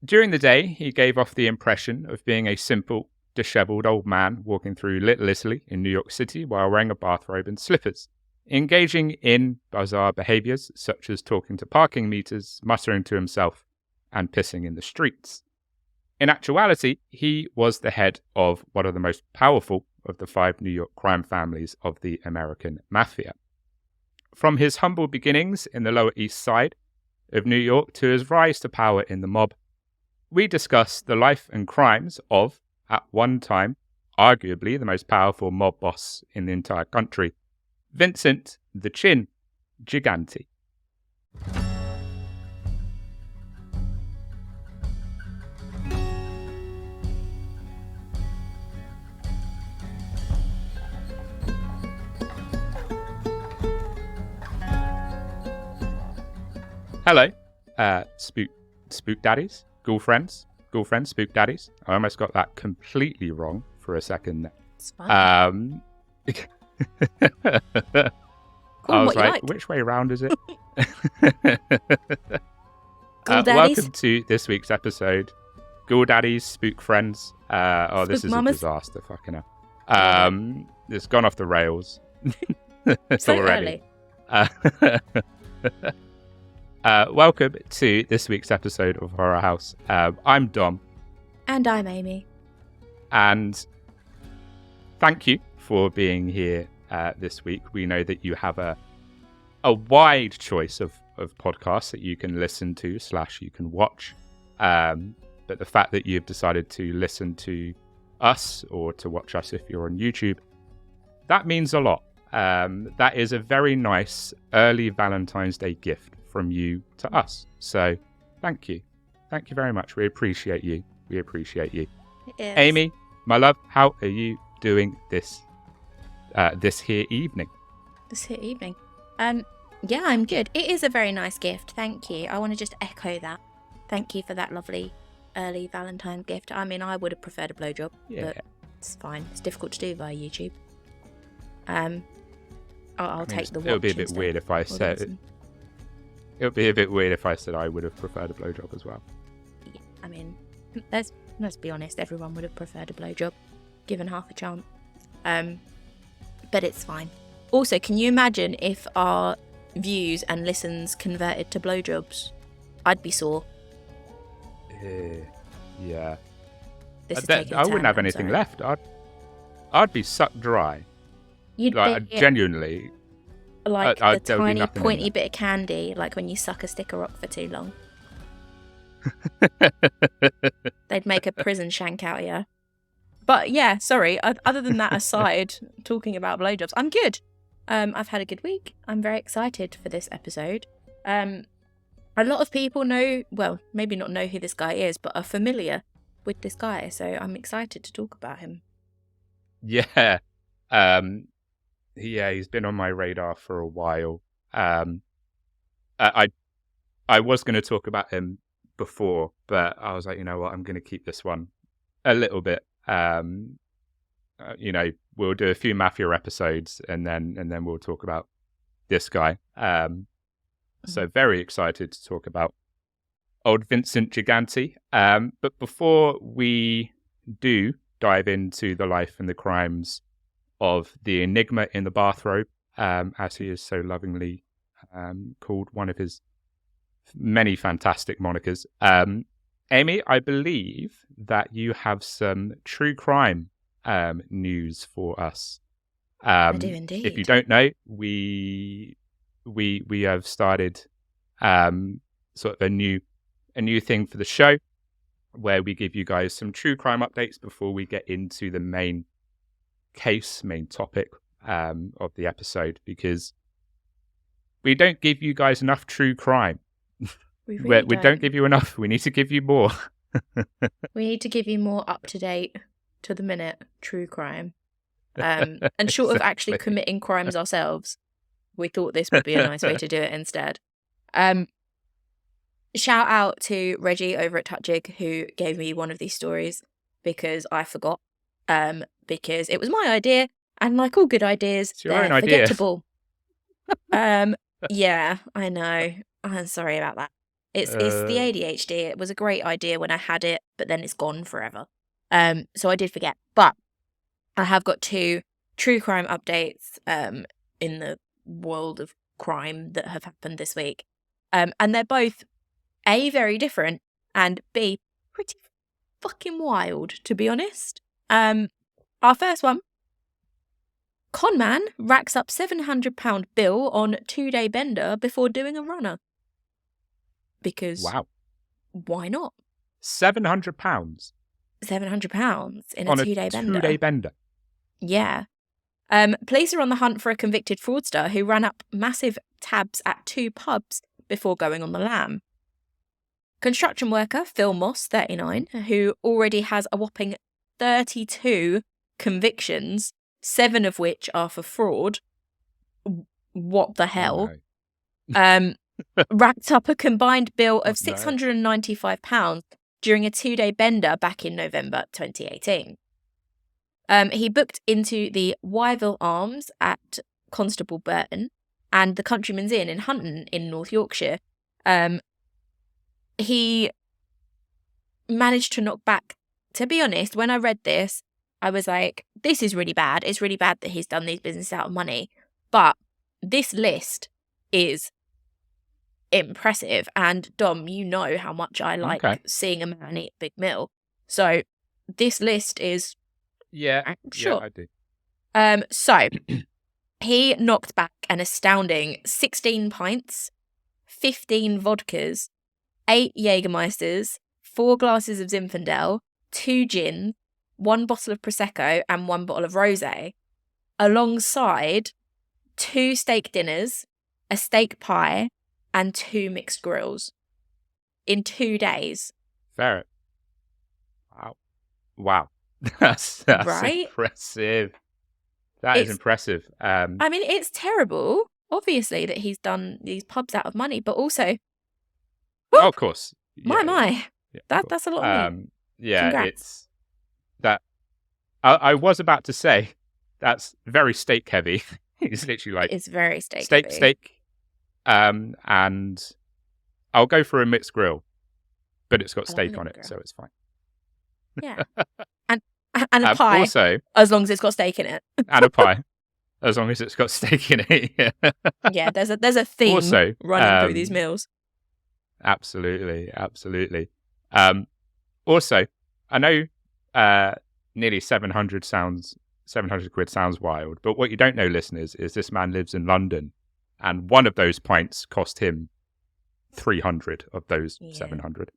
During the day, he gave off the impression of being a simple, dishevelled old man walking through Little Italy in New York City while wearing a bathrobe and slippers, engaging in bizarre behaviours such as talking to parking meters, muttering to himself, and pissing in the streets. In actuality, he was the head of one of the most powerful of the 5 New York crime families of the American Mafia. From his humble beginnings in the Lower East Side of New York to his rise to power in the mob, we discuss the life and crimes of, at one time, arguably the most powerful mob boss in the entire country, Vincent the Chin Gigante. Hello, spook daddies, ghoul friends, spook daddies. I almost got that completely wrong for a second. It's fine. I was like, which way round is it? Daddies. Welcome to this week's episode. Ghoul daddies, spook friends. This is mamas. A disaster, fucking hell. It's gone off the rails. So already. Welcome to this week's episode of Horror House. I'm Dom. And I'm Amy. And thank you for being here this week. We know that you have a wide choice of podcasts that you can listen to / you can watch. But the fact that you've decided to listen to us or to watch us if you're on YouTube, that means a lot. That is a very nice early Valentine's Day gift from you to us. So thank you. Thank you very much. We appreciate you. We appreciate you. Yes. Amy, my love, how are you doing this here evening? This here evening. Yeah, I'm good. It is a very nice gift. Thank you. I want to just echo that. Thank you for that lovely early Valentine's gift. I mean, I would have preferred a blowjob, but it's fine. It's difficult to do via YouTube. I'll take the watch. It would be a bit weird if I said it would be a bit weird if I said I would have preferred a blowjob as well. Yeah, I mean, let's be honest. Everyone would have preferred a blowjob, given half a chance. But it's fine. Also, can you imagine if our views and listens converted to blowjobs? I'd be sore. Yeah. I wouldn't have anything left. I'd be sucked dry. You'd be genuinely. like a tiny pointy bit of candy, like when you suck a stick of rock for too long. They'd make a prison shank out of you. But yeah, sorry. Other than that aside, talking about blowjobs, I'm good. I've had a good week. I'm very excited for this episode. A lot of people know, well, maybe not know who this guy is, but are familiar with this guy. So I'm excited to talk about him. Yeah. Yeah, he's been on my radar for a while. I was going to talk about him before, but I was like, you know what, I'm going to keep this one a little bit. We'll do a few Mafia episodes, and then we'll talk about this guy. So very excited to talk about old Vincent Gigante. But before we do dive into the life and the crimes of the Enigma in the bathrobe, as he is so lovingly called, one of his many fantastic monikers. Amy, I believe that you have some true crime news for us. I do indeed. If you don't know, we have started sort of a new thing for the show where we give you guys some true crime updates before we get into the main topic of the episode, because we don't give you guys enough true crime. We don't give you enough. We need to give you more. We need to give you more up-to-date, to-the-minute true crime. And short of actually committing crimes ourselves, we thought this would be a nice way to do it instead. Shout out to Reggie over at Touchig, who gave me one of these stories because I forgot. Because it was my idea, and like all good ideas, they're forgettable. Yeah, I know. I'm sorry about that. It's the ADHD. It was a great idea when I had it, but then it's gone forever. So I did forget. But I have got 2 true crime updates in the world of crime that have happened this week. And they're both A, very different, and B, pretty fucking wild, to be honest. Our first one. Con man racks up £700 bill on 2-day bender before doing a runner. Because Wow. Why not? £700 £700 in a on 2-day a bender. 2-day bender. Yeah. Police are on the hunt for a convicted fraudster who ran up massive tabs at 2 pubs before going on the lam. Construction worker Phil Moss, 39, who already has a whopping 32 convictions, 7 of which are for fraud. What the hell? Oh, no. Racked up a combined bill of Oh, no. £695 during a 2-day bender back in November 2018. He booked into the Wyville Arms at Constable Burton and the Countryman's Inn in Hunton in North Yorkshire. He managed to knock back. To be honest, when I read this, I was like, this is really bad. It's really bad that he's done these businesses out of money. But this list is impressive. And Dom, you know how much I like seeing a man eat a big meal. So this list is... Yeah, sure. Yeah, I do. So he knocked back an astounding 16 pints, 15 vodkas, 8 Jägermeisters, 4 glasses of Zinfandel, 2 gin, 1 bottle of Prosecco and 1 bottle of rosé, alongside 2 steak dinners, a steak pie and 2 mixed grills in 2 days. Fair. Wow. That's right? Impressive. That is impressive. I mean, it's terrible, obviously, that he's done these pubs out of money, but also... Oh, of course. My. Yeah, that's a lot of money. Yeah, Congrats. It's... that. I was about to say, that's very steak heavy. It's literally like... It's very steak heavy. Steak. And I'll go for a mixed grill, but it's got steak on it, so it's fine. Yeah. And a pie, also, as long as it's got steak in it. And a pie, as long as it's got steak in it. Yeah, there's a theme also, running through these meals. Absolutely. Also, I know nearly 700 quid sounds wild, but what you don't know, listeners, is this man lives in London, and one of those pints cost him 300 of those 700.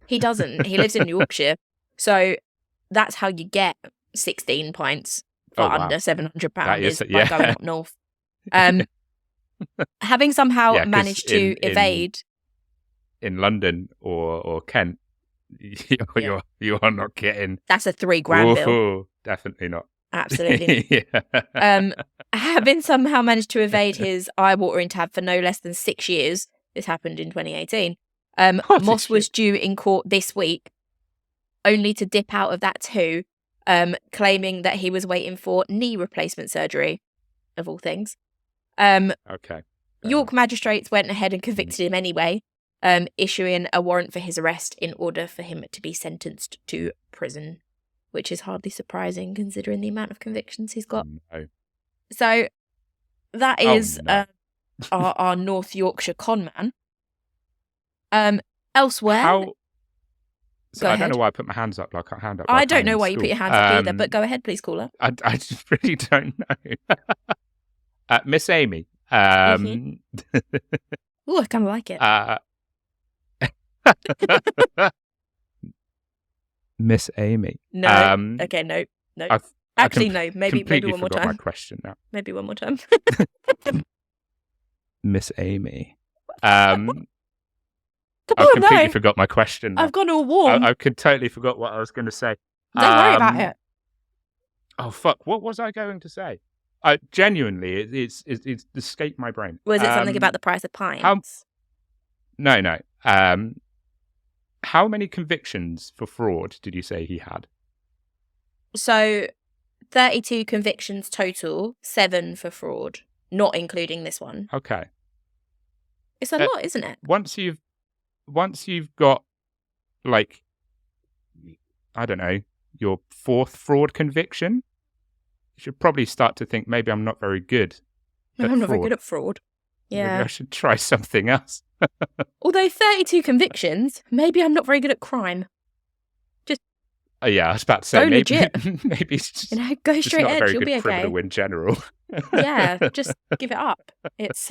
He doesn't. He lives in Yorkshire. So that's how you get 16 pints for under £700 is by going up north. Having somehow managed to evade... In London or Kent, you are not getting... That's a £3,000 bill. Definitely not. Absolutely. Having somehow managed to evade his eye-watering tab for no less than 6 years, this happened in 2018, Moss was due in court this week, only to dip out of that too, claiming that he was waiting for knee replacement surgery, of all things. Okay. York magistrates went ahead and convicted him anyway, issuing a warrant for his arrest in order for him to be sentenced to prison, which is hardly surprising considering the amount of convictions he's got. No. So that is our North Yorkshire con man. Elsewhere... So I don't know why I put my hands up. Like I hand up. I don't know why you put your hands up either, but go ahead, please, caller. I just really don't know. Miss Amy. Oh, I kind of like it. Miss Amy. No. Okay, no. Actually, no. Maybe one more time. My question now. Maybe one more time. Miss Amy. I've completely forgot my question now. I've gone all warm. I could totally forgot what I was going to say. Don't worry about it. Oh, fuck. What was I going to say? Genuinely, it's escaped my brain. Was it something about the price of pints? No. How many convictions for fraud did you say he had? So, 32 convictions total, 7 for fraud, not including this one. Okay. It's a lot, isn't it? once you've got, like, I don't know, your fourth fraud conviction, you should probably start to think, maybe I'm not very good at I'm not very fraud. good at fraud. Maybe Yeah. I should try something else. Although 32 convictions, maybe I'm not very good at crime. Yeah, I was about to say, Go maybe legit. maybe it's just, Go just straight not a edge. very You'll good be okay. criminal in general. Yeah, just give it up. It's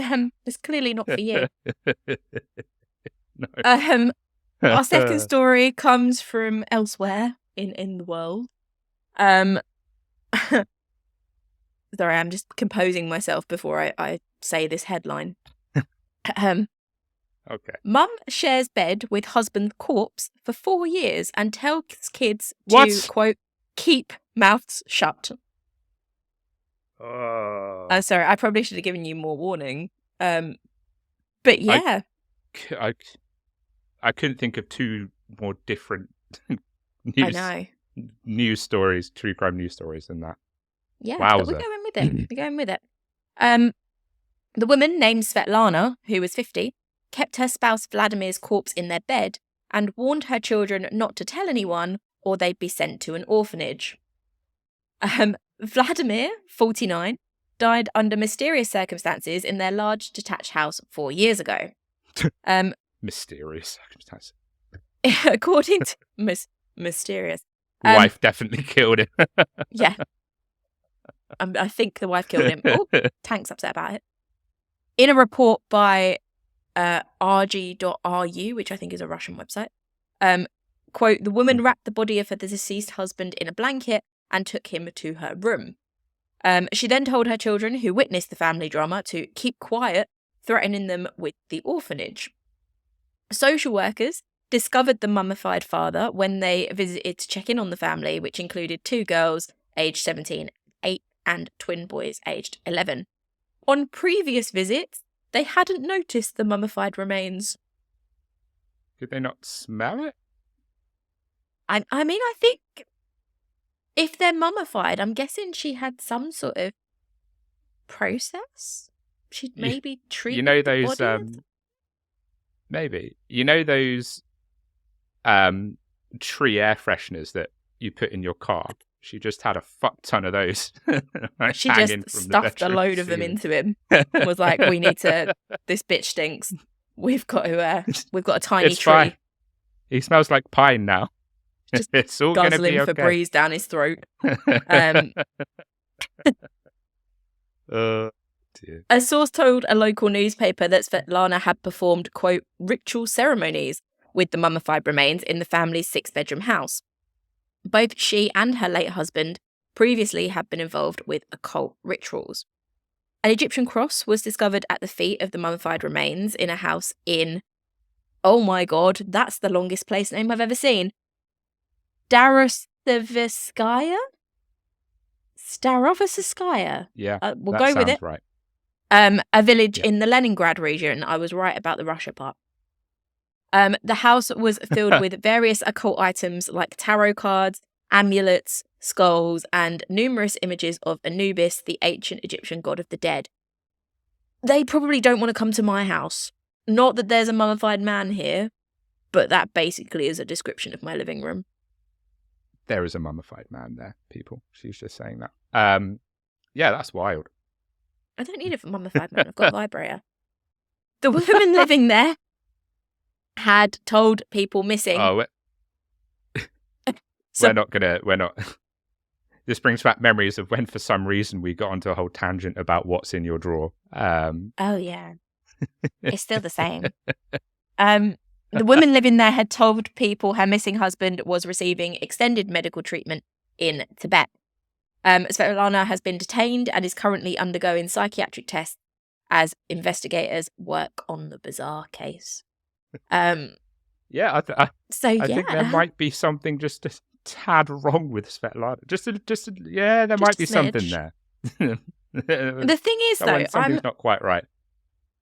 clearly not for you. No. Our second story comes from elsewhere in the world. Sorry, I'm just composing myself before I say this headline. Okay. Mum shares bed with husband's corpse for 4 years and tells kids to, What? quote, keep mouths shut. Sorry, I probably should have given you more warning. But yeah. I couldn't think of two more different news stories, true crime news stories than that. Yeah, Wowza. but we're going with it. We're going with it. The woman named Svetlana, who was 50, kept her spouse Vladimir's corpse in their bed and warned her children not to tell anyone or they'd be sent to an orphanage. Vladimir, 49, died under mysterious circumstances in their large detached house 4 years ago. Mysterious circumstances. According to... mysterious. Wife definitely killed him. Yeah. I think the wife killed him. Oh, Tank's upset about it. In a report by rg.ru, which I think is a Russian website, quote, the woman wrapped the body of her deceased husband in a blanket and took him to her room. She then told her children who witnessed the family drama to keep quiet, threatening them with the orphanage. Social workers discovered the mummified father when they visited to check in on the family, which included 2 girls aged 17, 8, and twin boys aged 11. On previous visits, they hadn't noticed the mummified remains. Did they not smell it? I mean, I think if they're mummified, I'm guessing she had some sort of process. She'd maybe treated those the body. Maybe. Those tree air fresheners that you put in your car? She just had a fuck ton of those. She just stuffed a load of them into him. Was like, we need to. This bitch stinks. We've got a tiny it's tree. Fine. He smells like pine now. Just it's all going to be okay. Febreze down his throat. Dear. A source told a local newspaper that Svetlana had performed, quote, ritual ceremonies with the mummified remains in the family's 6-bedroom house. Both she and her late husband previously had been involved with occult rituals. An Egyptian cross was discovered at the feet of the mummified remains in a house in, oh my god, that's the longest place name I've ever seen, Starovskaya? Yeah, we'll go with it. Right. A village in the Leningrad region. I was right about the Russia part. The house was filled with various occult items like tarot cards, amulets, skulls, and numerous images of Anubis, the ancient Egyptian god of the dead. They probably don't want to come to my house. Not that there's a mummified man here, but that basically is a description of my living room. There is a mummified man there, people. She's just saying that. Yeah, that's wild. I don't need a mummified man. I've got a vibrator. The woman living there had told people missing. Oh, we're not. This brings back memories of when, for some reason, we got onto a whole tangent about what's in your drawer. Oh, yeah. It's still the same. The woman living there had told people her missing husband was receiving extended medical treatment in Tibet. Svetlana has been detained and is currently undergoing psychiatric tests as investigators work on the bizarre case. Yeah, I think there yeah. might be something just a tad wrong with Svetlana. There might be something there. The thing is, though, something's not quite right.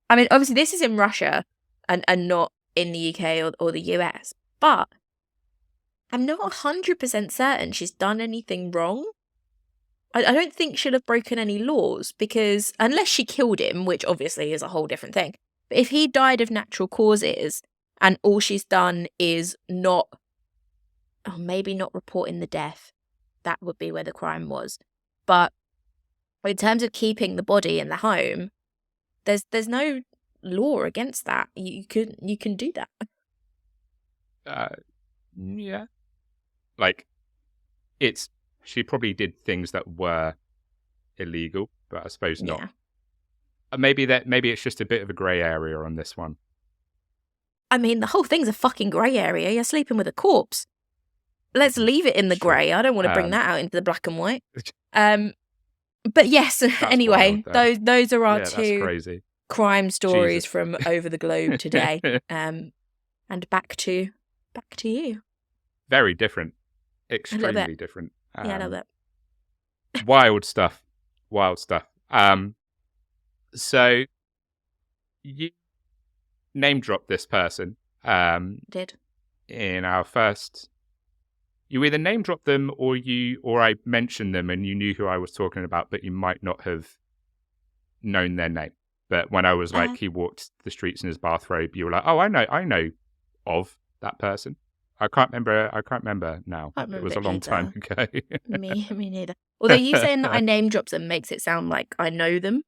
I mean, obviously, this is in Russia and not in the UK or the US, but I'm not 100% certain she's done anything wrong. I don't think she'll have broken any laws because, unless she killed him, which obviously is a whole different thing, But if he died of natural causes and all she's done is maybe not reporting the death, that would be where the crime was. But in terms of keeping the body in the home, there's no law against that. You can do that. Yeah. Like, she probably did things that were illegal, but I suppose not. Yeah. Maybe it's just a bit of a grey area on this one. I mean, the whole thing's a fucking grey area. You're sleeping with a corpse. Let's leave it in the Sure. grey. I don't want to bring that out into the black and white. But yes, anyway, wild, those are our that's two crazy. crime stories Jesus. from over the globe today. And back to you. Very different. Extremely different. Yeah, a little bit. Wild stuff. So you name dropped this person. Did in our first. You either name dropped them or I mentioned them and you knew who I was talking about, but you might not have known their name. But when I was like, he walked the streets in his bathrobe, you were like, oh, I know of that person. I can't remember now. It was a long time ago. me neither. Although you saying that I name dropped them makes it sound like I know them.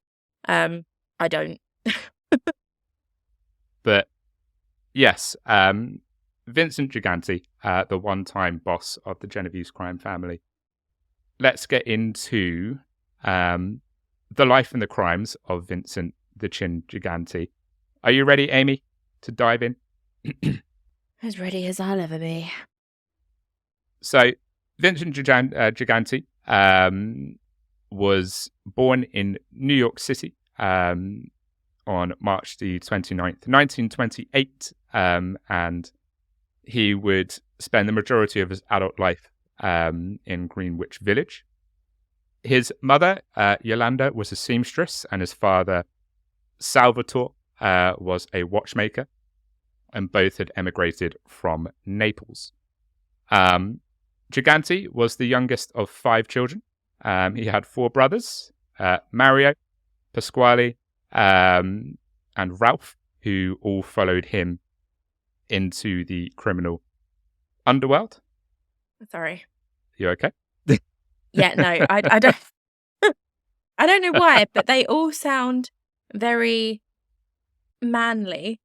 I don't. But yes, Vincent Gigante, the one-time boss of the Genovese crime family. Let's get into the life and the crimes of Vincent the Chin Gigante. Are you ready, Amy, to dive in? As ready as I'll ever be. So, Vincent Gigante was born in New York City on March the 29th, 1928, and he would spend the majority of his adult life in Greenwich Village. His mother, Yolanda, was a seamstress, and his father, Salvatore, was a watchmaker, and both had emigrated from Naples. Gigante was the youngest of 5 children. He had 4 brothers, Mario, Pasquale, and Ralph, who all followed him into the criminal underworld. Sorry. You okay? Yeah, no, I don't. I don't know why, but they all sound very manly.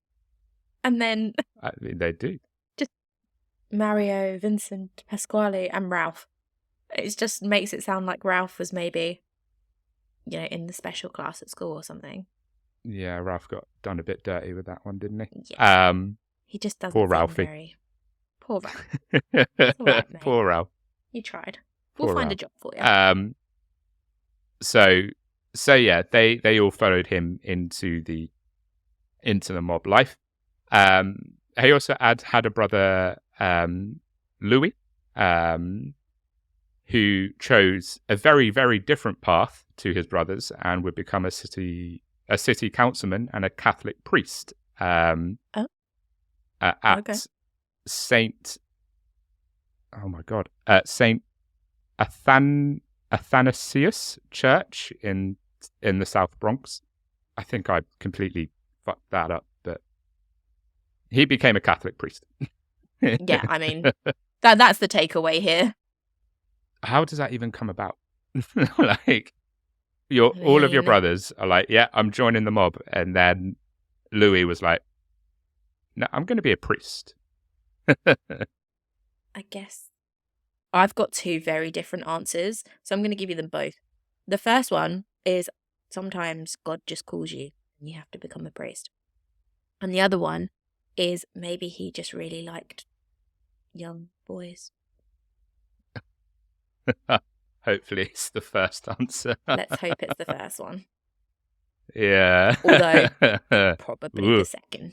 And then I mean, they do. Just Mario, Vincent, Pasquale, and Ralph. It just makes it sound like Ralph was maybe, in the special class at school or something. Yeah, Ralph got done a bit dirty with that one, didn't he? Yeah. He just doesn't poor Ralphie. Poor Ralph. It's all right, mate. Poor Ralph. You tried. We'll find a job for you. So yeah, they all followed him into the mob life. He also had a brother, Louis, who chose a very, very different path to his brothers and would become a city councilman and a Catholic priest. At Saint Athanasius Church in the South Bronx. I think I completely fucked that up, but he became a Catholic priest. Yeah, I mean, that's the takeaway here. How does that even come about? Like, all of your brothers are like, yeah, I'm joining the mob, and then Louis was like, no, I'm going to be a priest. I guess I've got 2 very different answers, so I'm going to give you them both. The first one is sometimes God just calls you and you have to become a priest. And the other one is maybe he just really liked young boys. Hopefully it's the first answer. Let's hope it's the first one. Yeah. Although, probably the second.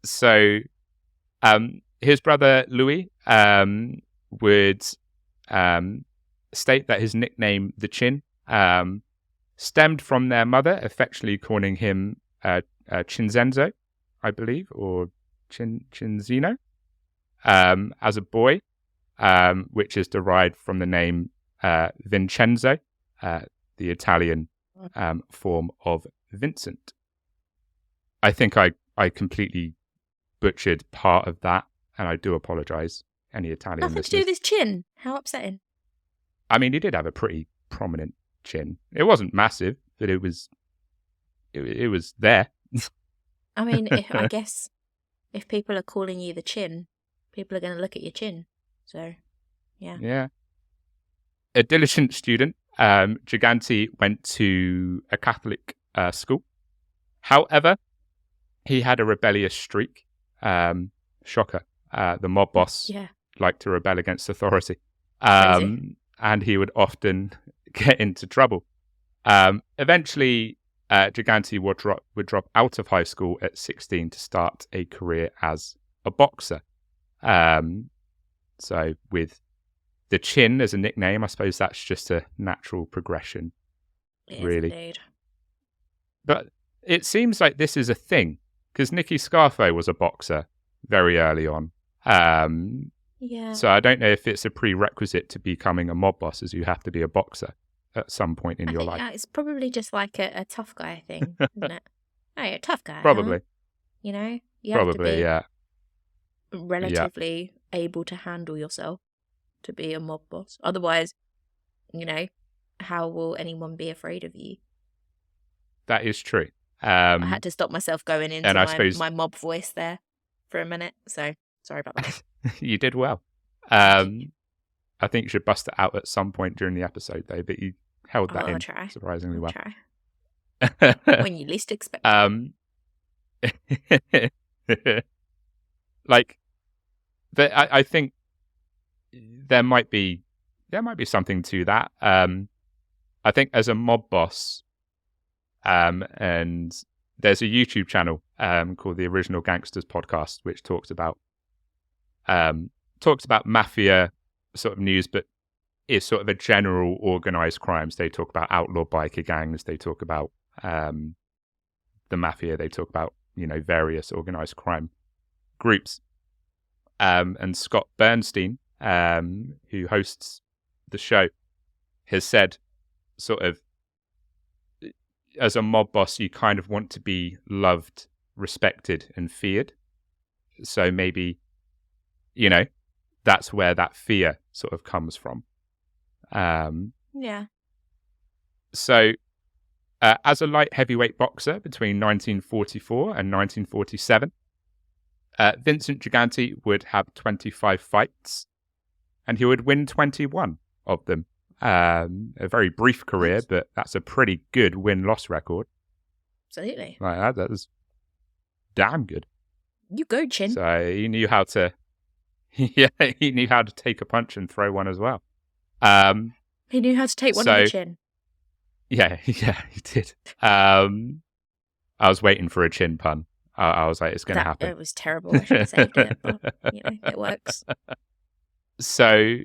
So, his brother Louis would state that his nickname, the Chin, stemmed from their mother affectionately calling him Cinzenzo, I believe, or Cinzino, as a boy, which is derived from the name Vincenzo, the Italian form of Vincent. I think I completely butchered part of that, and I do apologise, any Italian Nothing listeners. to do with his chin. How upsetting. I mean, he did have a pretty prominent chin. It wasn't massive, but it was there. I mean, I guess if people are calling you the chin, people are going to look at your chin. So, yeah. Yeah. A diligent student, Gigante went to a Catholic school. However, he had a rebellious streak. Shocker. The mob boss liked to rebel against authority. And he would often get into trouble. Eventually, Gigante would drop out of high school at 16 to start a career as a boxer. So with the chin as a nickname, I suppose that's just a natural progression, really. Indeed. But it seems like this is a thing, because Nicky Scarfo was a boxer very early on. So I don't know if it's a prerequisite to becoming a mob boss, as you have to be a boxer at some point in your life. It's probably just like a tough guy thing, isn't it? Oh, you're a tough guy. Probably. Huh? You know? You Probably, have to be relatively able to handle yourself to be a mob boss. Otherwise, how will anyone be afraid of you? That is true. I had to stop myself going into and I suppose... my mob voice there for a minute, so sorry about that. You did well. I think you should bust it out at some point during the episode, though, but you held that in surprisingly well. Try. When you least expect it. Like, I think there might be something to that. I think as a mob boss, and there's a YouTube channel called the Original Gangsters Podcast, which talks about mafia sort of news, but is sort of a general organized crimes. They talk about outlaw biker gangs. They talk about the mafia. They talk about various organized crime groups. And Scott Bernstein, who hosts the show, has said sort of, as a mob boss, you kind of want to be loved, respected, and feared. So maybe, that's where that fear sort of comes from. Yeah. So, as a light heavyweight boxer between 1944 and 1947, Vincent Gigante would have 25 fights, and he would win 21 of them. A very brief career, but that's a pretty good win-loss record. Absolutely. Like that was damn good. You go, Chin. So he knew how to, he knew how to take a punch and throw one as well. He knew how to take one on the chin. Yeah, he did. I was waiting for a chin pun. I was like, it's going to happen. It was terrible. I should have saved it, but it works. So,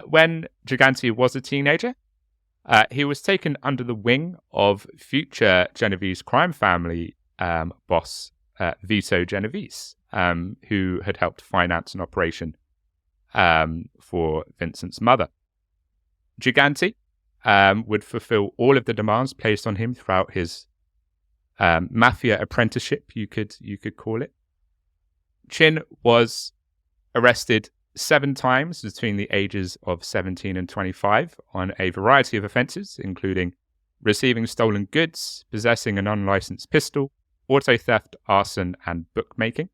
when Gigante was a teenager, he was taken under the wing of future Genovese crime family boss Vito Genovese, who had helped finance an operation for Vincent's mother. Gigante would fulfill all of the demands placed on him throughout his mafia apprenticeship, you could call it. Chin was arrested 7 times between the ages of 17 and 25 on a variety of offences, including receiving stolen goods, possessing an unlicensed pistol, auto theft, arson, and bookmaking.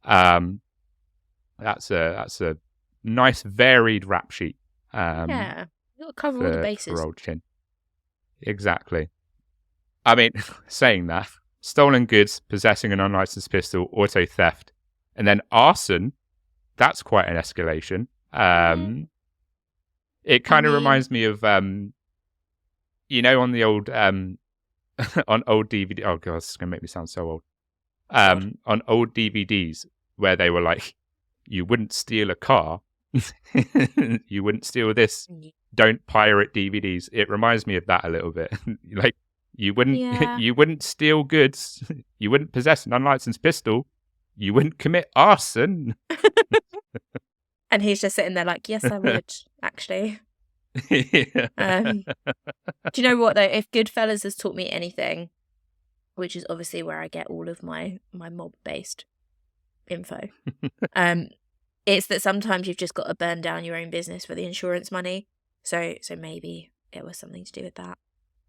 That's a nice varied rap sheet. Yeah, you'll cover all the bases. For old Chin. Exactly. I mean, saying that, stolen goods, possessing an unlicensed pistol, auto theft, and then arson, that's quite an escalation. It kind of reminds me of, on the old, on old DVD, oh God, this is going to make me sound so old. On old DVDs where they were like, you wouldn't steal a car, you wouldn't steal this, don't pirate DVDs. It reminds me of that a little bit. Like, you wouldn't steal goods, you wouldn't possess an unlicensed pistol, you wouldn't commit arson. And he's just sitting there like, yes, I would, actually. Do you know what, though? If Goodfellas has taught me anything, which is obviously where I get all of my mob-based info. It's that sometimes you've just got to burn down your own business for the insurance money. So maybe it was something to do with that.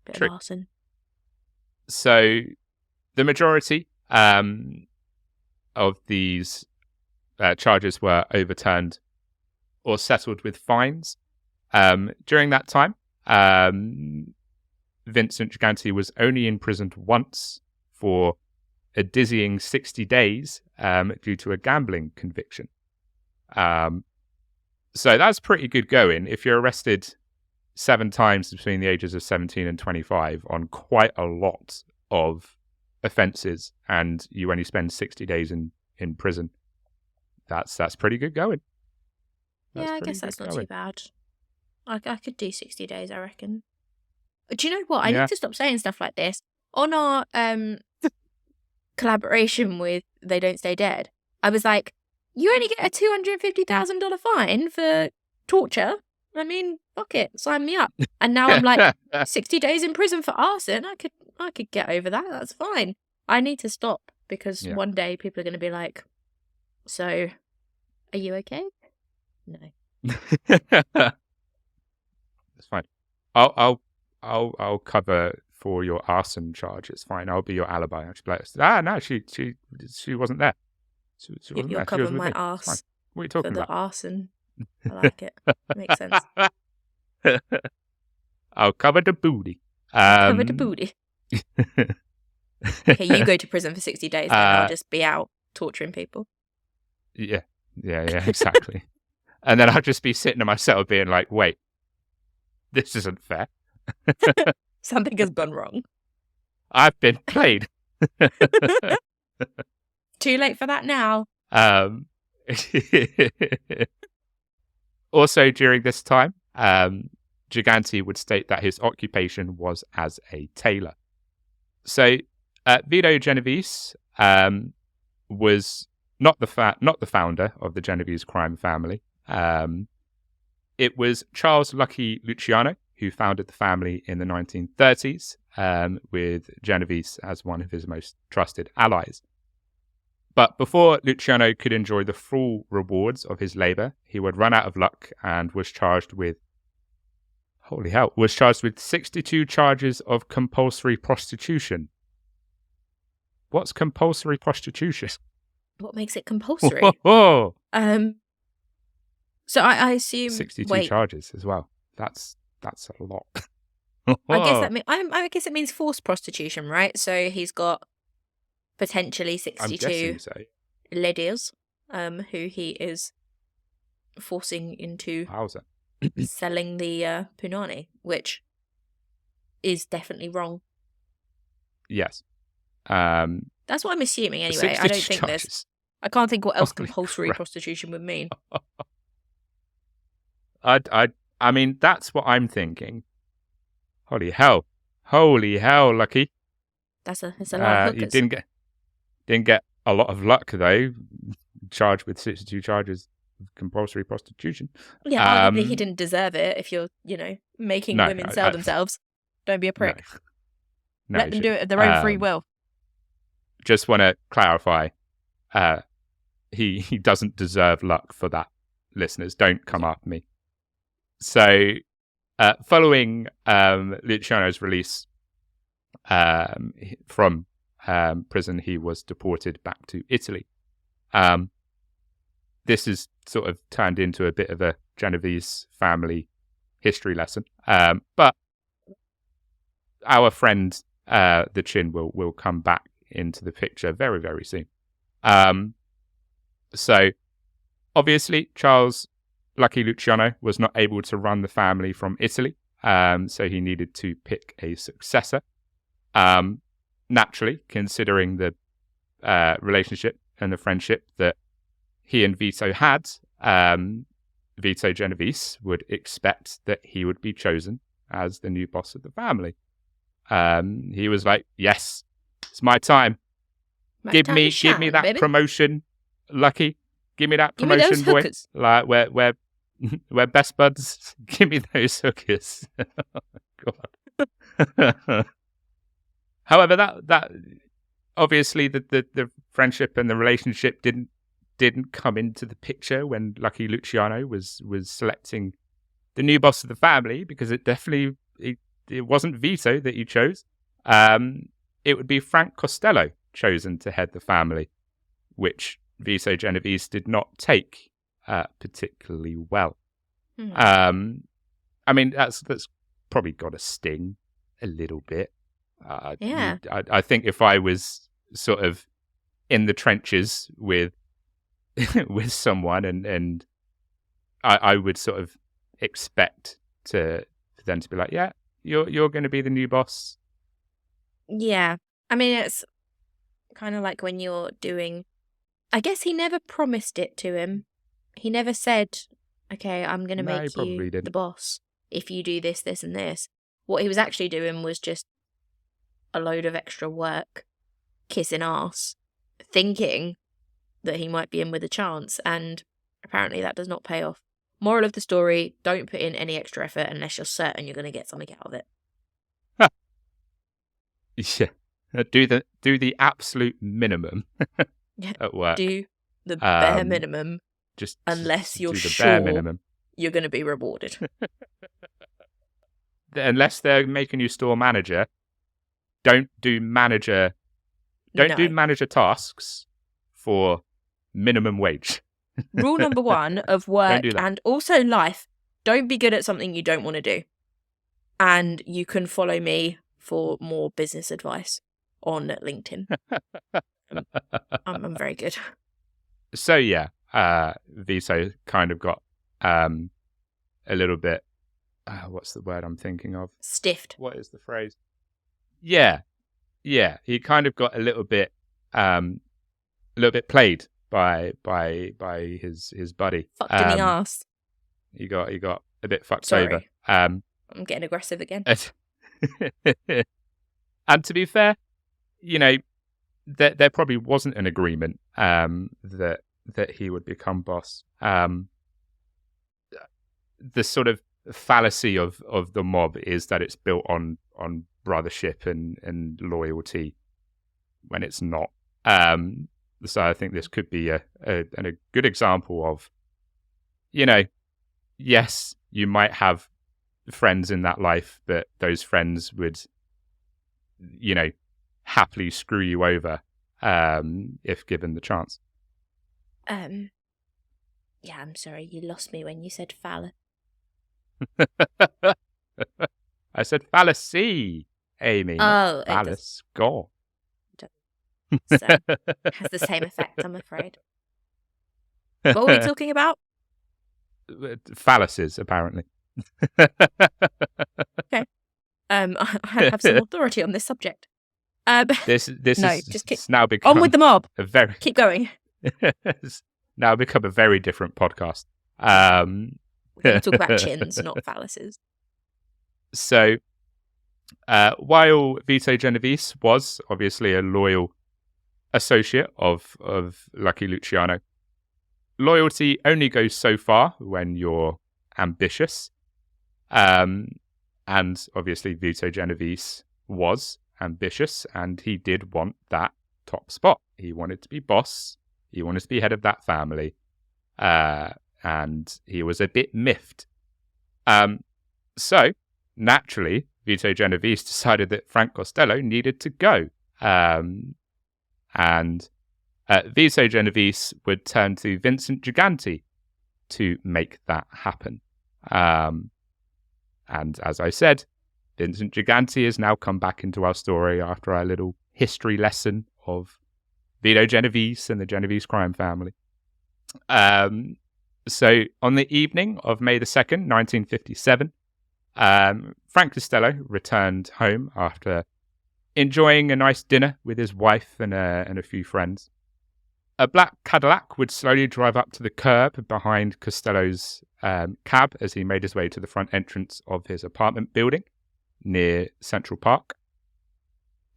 Bit True. of arson. So the majority of these charges were overturned or settled with fines. During that time, Vincent Gigante was only imprisoned once for a dizzying 60 days due to a gambling conviction. So that's pretty good going. If you're arrested 7 times between the ages of 17 and 25 on quite a lot of offences, and you only spend 60 days in prison, that's pretty good going. Yeah, I guess that's not too bad. I could do 60 days, I reckon. Do you know what? I need to stop saying stuff like this. On our collaboration with They Don't Stay Dead, I was like, you only get a $250,000 fine for torture. I mean, fuck it, sign me up. And now I'm like, 60 days in prison for arson. I could get over that. That's fine. I need to stop because one day people are going to be like, so, are you okay? No. It's fine. I'll cover for your arson charge. It's fine. I'll be your alibi. I'll just be like, no, she wasn't there. She wasn't You'll there. cover my arse. What are you talking for about? The arson. I like it. Makes sense. I'll cover the booty. Cover the booty. Okay, you go to prison for 60 days, then I'll just be out torturing people. Yeah, exactly. And then I'll just be sitting in my cell being like, wait, this isn't fair. Something has gone wrong. I've been played. Too late for that now. Also, during this time, Gigante would state that his occupation was as a tailor. So, Vito Genovese was not the founder of the Genovese crime family. It was Charles Lucky Luciano who founded the family in the 1930s, with Genovese as one of his most trusted allies. But before Luciano could enjoy the full rewards of his labour, he would run out of luck and was charged with 62 charges of compulsory prostitution. What's compulsory prostitution? What makes it compulsory? So I assume 62 charges as well. That's a lot. I guess it means forced prostitution, right? So he's got potentially 62 ladies who he is forcing into selling the punani, which is definitely wrong. Yes. That's what I'm assuming anyway. I don't think I can't think what else compulsory prostitution would mean. I mean, that's what I'm thinking. Holy hell, Lucky. That's a lot of hookers. You didn't get a lot of luck though. Charged with 62 charges of compulsory prostitution. Yeah, arguably he didn't deserve it. If you're, making women sell themselves, don't be a prick. No, let them do it of their own free will. Just want to clarify, he doesn't deserve luck for that. Listeners, don't come after me. So, following Luciano's release from prison, he was deported back to Italy. This has sort of turned into a bit of a Genovese family history lesson. But our friend, the Chin, will come back into the picture very, very soon. So, obviously, Charles Lucky Luciano was not able to run the family from Italy, so he needed to pick a successor. Naturally, considering the relationship and the friendship that he and Vito had, Vito Genovese would expect that he would be chosen as the new boss of the family. He was like, "Yes, it's my time. Give me that baby. Promotion, Lucky. Give me that promotion, boy. Hookers. Like we're best buds. Give me those hookers." God. However, that obviously the friendship and the relationship didn't come into the picture when Lucky Luciano was selecting the new boss of the family, because it definitely it wasn't Vito that you chose. It would be Frank Costello chosen to head the family, which Vito Genovese did not take particularly well. I mean, that's probably got a sting a little bit. Yeah. I think if I was sort of in the trenches with with someone, and I would sort of expect for them to be like, yeah, you're going to be the new boss. Yeah. I mean, it's kind of like when you're doing... I guess he never promised it to him. He never said, okay, I'm going to No, he make probably you didn't. the boss if you do this, this, and this. What he was actually doing was just a load of extra work, kissing ass, thinking that he might be in with a chance, and apparently that does not pay off. Moral of the story, don't put in any extra effort unless you're certain you're going to get something out of it. Yeah. Do the absolute minimum at work. Do the bare minimum, just unless you're do the sure bare minimum. You're going to be rewarded. Unless they're making you store manager, don't do manager tasks for minimum wage. Rule number 1 of work and also life: don't be good at something you don't want to do. And you can follow me for more business advice on LinkedIn. I'm very good. So yeah, Vito kind of got a little bit, what's the word I'm thinking of? Stiffed. What is the phrase? Yeah. He kind of got a little bit played by his buddy. Fucked in the arse. He got a bit fucked Sorry. over. I'm getting aggressive again. And to be fair, you know, there probably wasn't an agreement that he would become boss. The sort of fallacy of the mob is that it's built on brothership and loyalty, when it's not. So I think this could be a good example of, you know, yes, you might have friends in that life, but those friends would, you know, happily screw you over if given the chance. Yeah, I'm sorry, you lost me when you said phallus. I said fallacy, Amy. Oh, phallus. Go. So, has the same effect, I'm afraid. What were we talking about? Phalluses, apparently. Okay. I have some authority on this subject. This no, is just keep now become on with the mob. Keep going. It's now become a very different podcast. We're going to talk about chins, not phalluses. So, while Vito Genovese was obviously a loyal associate of Lucky Luciano, loyalty only goes so far when you're ambitious. And obviously Vito Genovese was ambitious, and he did want that top spot. He wanted to be boss. He wanted to be head of that family. And he was a bit miffed. So, naturally, Vito Genovese decided that Frank Costello needed to go. And Vito Genovese would turn to Vincent Gigante to make that happen. And as I said, Vincent Gigante has now come back into our story after our little history lesson of Vito Genovese and the Genovese crime family. So on the evening of May the 2nd, 1957, Frank Costello returned home after enjoying a nice dinner with his wife and a few friends. A black Cadillac would slowly drive up to the curb behind Costello's cab as he made his way to the front entrance of his apartment building near Central Park.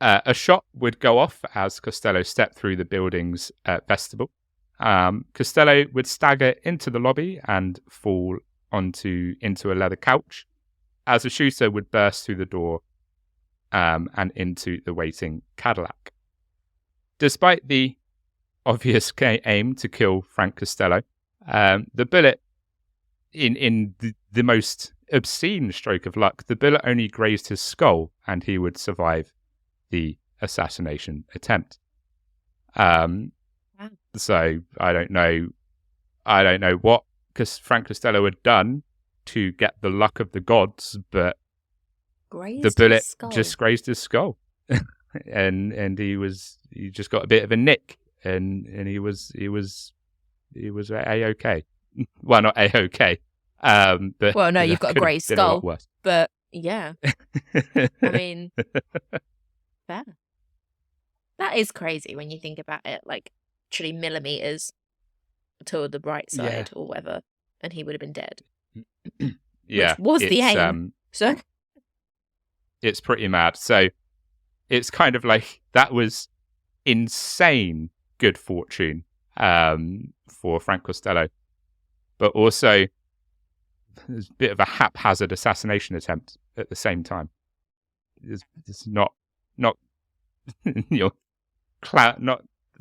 A shot would go off as Costello stepped through the building's vestibule. Costello would stagger into the lobby and fall into a leather couch as the shooter would burst through the door and into the waiting Cadillac. Despite the obvious aim to kill Frank Costello, the bullet, in the most obscene stroke of luck, the bullet only grazed his skull and he would survive the assassination attempt. So I don't know what Frank Costello had done to get the luck of the gods, but the bullet just grazed his skull, and he just got a bit of a nick, and he was a-okay. Well, not a-okay. But well, no, you've got a grazed skull, but yeah, I mean, fair. That is crazy when you think about it, like literally millimeters to the right side or whatever, and he would have been dead. Yeah, which was the aim. So it's pretty mad. So it's kind of like that was insane good fortune for Frank Costello, but also there's a bit of a haphazard assassination attempt at the same time. It's not not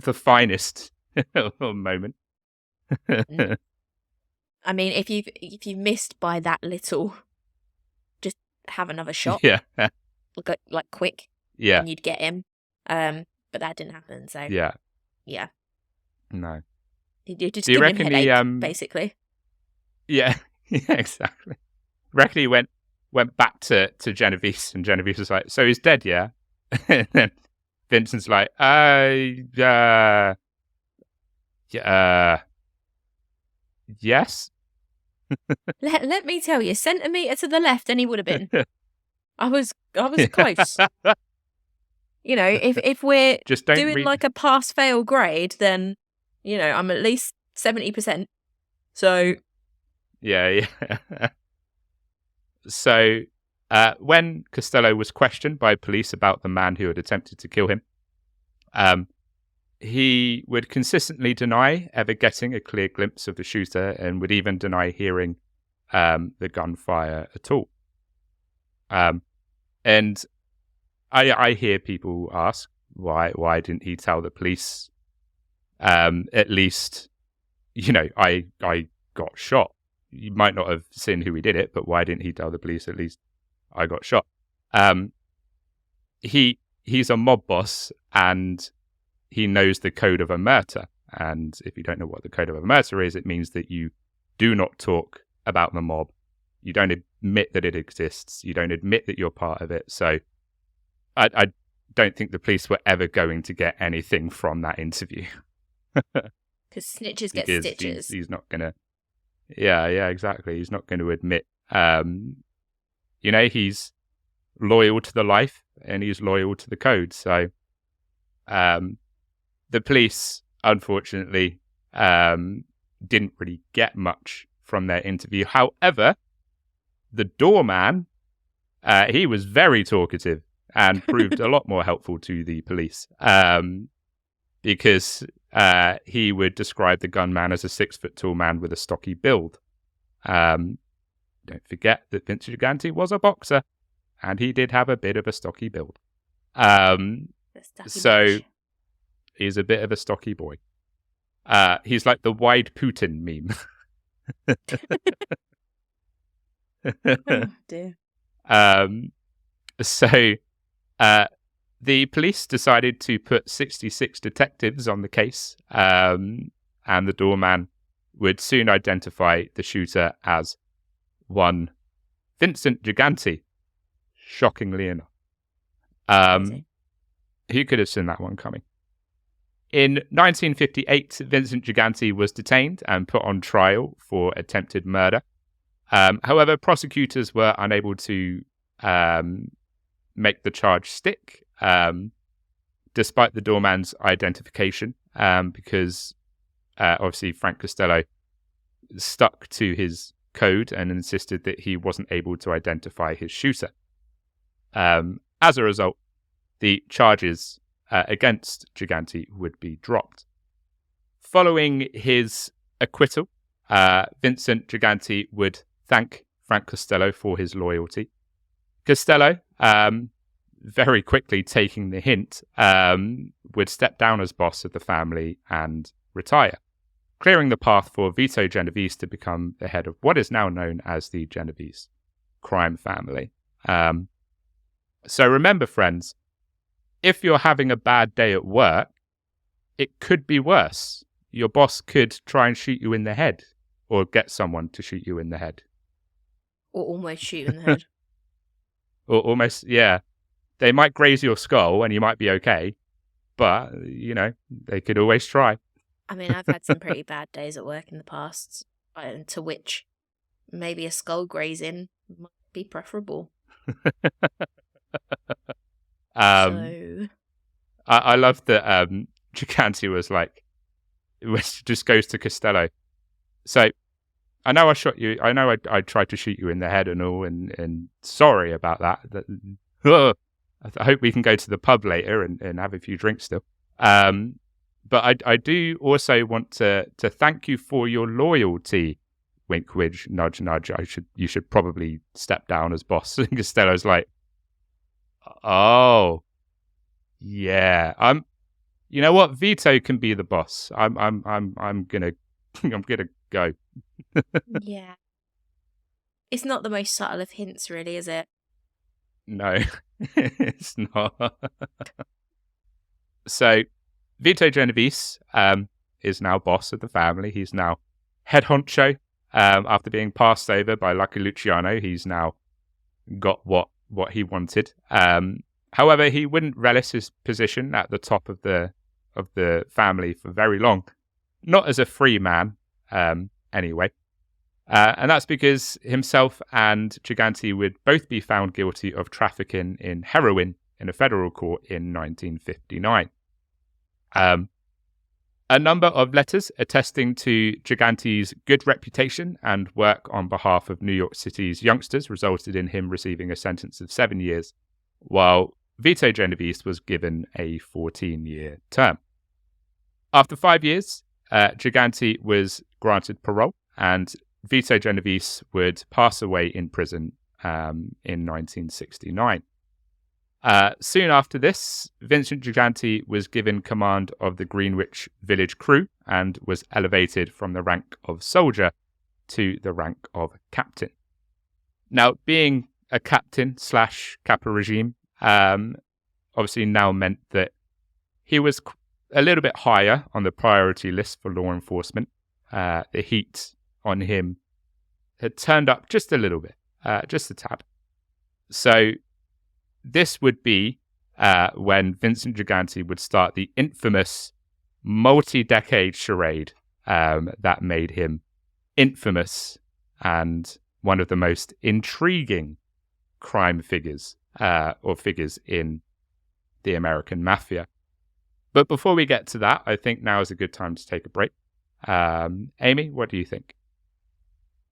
the finest moment. I mean, if you've missed by that little, just have another shot. Yeah, like quick. Yeah, and you'd get him. But that didn't happen. So yeah. No. You just Do you give him reckon headache, basically. Yeah, exactly. Reckon he went back to Genovese, and Genovese was like, "So he's dead, yeah?" And then Vincent's like, yes. Let me tell you, centimetre to the left, and he would have been. I was close. You know, if we're just doing like a pass-fail grade, then I'm at least 70%. So yeah. So when Costello was questioned by police about the man who had attempted to kill him, he would consistently deny ever getting a clear glimpse of the shooter, and would even deny hearing the gunfire at all. And I hear people ask, why didn't he tell the police? At least, I got shot. You might not have seen who he did it, but why didn't he tell the police? At least I got shot. He's a mob boss, and he knows the code of omerta. And if you don't know what the code of omerta is, it means that you do not talk about the mob. You don't admit that it exists. You don't admit that you're part of it. So I don't think the police were ever going to get anything from that interview. Because snitches get stitches. He's not going to... Yeah, exactly. He's not going to admit... he's loyal to the life, and he's loyal to the code. So the police, unfortunately, didn't really get much from their interview. However, the doorman, he was very talkative and proved a lot more helpful to the police, because he would describe the gunman as a 6-foot-tall man with a stocky build. Don't forget that Vincent Gigante was a boxer, and he did have a bit of a stocky build. So he's a bit of a stocky boy. He's like the wide Putin meme. Oh dear. So the police decided to put 66 detectives on the case, and the doorman would soon identify the shooter as one Vincent Gigante. Shockingly enough. Who could have seen that one coming? In 1958, Vincent Gigante was detained and put on trial for attempted murder. However, prosecutors were unable to make the charge stick, despite the doorman's identification, because obviously Frank Costello stuck to his code and insisted that he wasn't able to identify his shooter. As a result, the charges against Gigante would be dropped. Following his acquittal, Vincent Gigante would thank Frank Costello for his loyalty. Costello very quickly taking the hint, would step down as boss of the family and retire, clearing the path for Vito Genovese to become the head of what is now known as the Genovese crime family. So remember, friends, if you're having a bad day at work, it could be worse. Your boss could try and shoot you in the head, or get someone to shoot you in the head. Or almost shoot in the head. Or almost, yeah. They might graze your skull and you might be okay, but, they could always try. I mean, I've had some pretty bad days at work in the past, to which maybe a skull grazing might be preferable. I love that Gigante was like, it just goes to Costello. So, I know I shot you. I know I tried to shoot you in the head and all, and sorry about that. I hope we can go to the pub later and have a few drinks still. But I do also want to thank you for your loyalty. Wink, widge, nudge, nudge. You should probably step down as boss. And Costello's like, oh, yeah. You know what? Vito can be the boss. I'm gonna go. Yeah. It's not the most subtle of hints, really, is it? No, it's not. So, Vito Genovese is now boss of the family. He's now head honcho. After being passed over by Lucky Luciano, he's now got what he wanted. However, he wouldn't relish his position at the top of the family for very long. Not as a free man, anyway. And that's because himself and Gigante would both be found guilty of trafficking in heroin in a federal court in 1959. A number of letters attesting to Gigante's good reputation and work on behalf of New York City's youngsters resulted in him receiving a sentence of 7 years, while Vito Genovese was given a 14-year term. After 5 years, Gigante was granted parole, and Vito Genovese would pass away in prison in 1969. Soon after this, Vincent Gigante was given command of the Greenwich Village crew and was elevated from the rank of soldier to the rank of captain. Now, being a captain / Kappa regime obviously now meant that he was a little bit higher on the priority list for law enforcement. The heat on him had turned up just a little bit, just a tad. So this would be when Vincent Gigante would start the infamous multi-decade charade that made him infamous and one of the most intriguing crime figures or figures in the American mafia. But before we get to that, I think now is a good time to take a break. Amy, what do you think?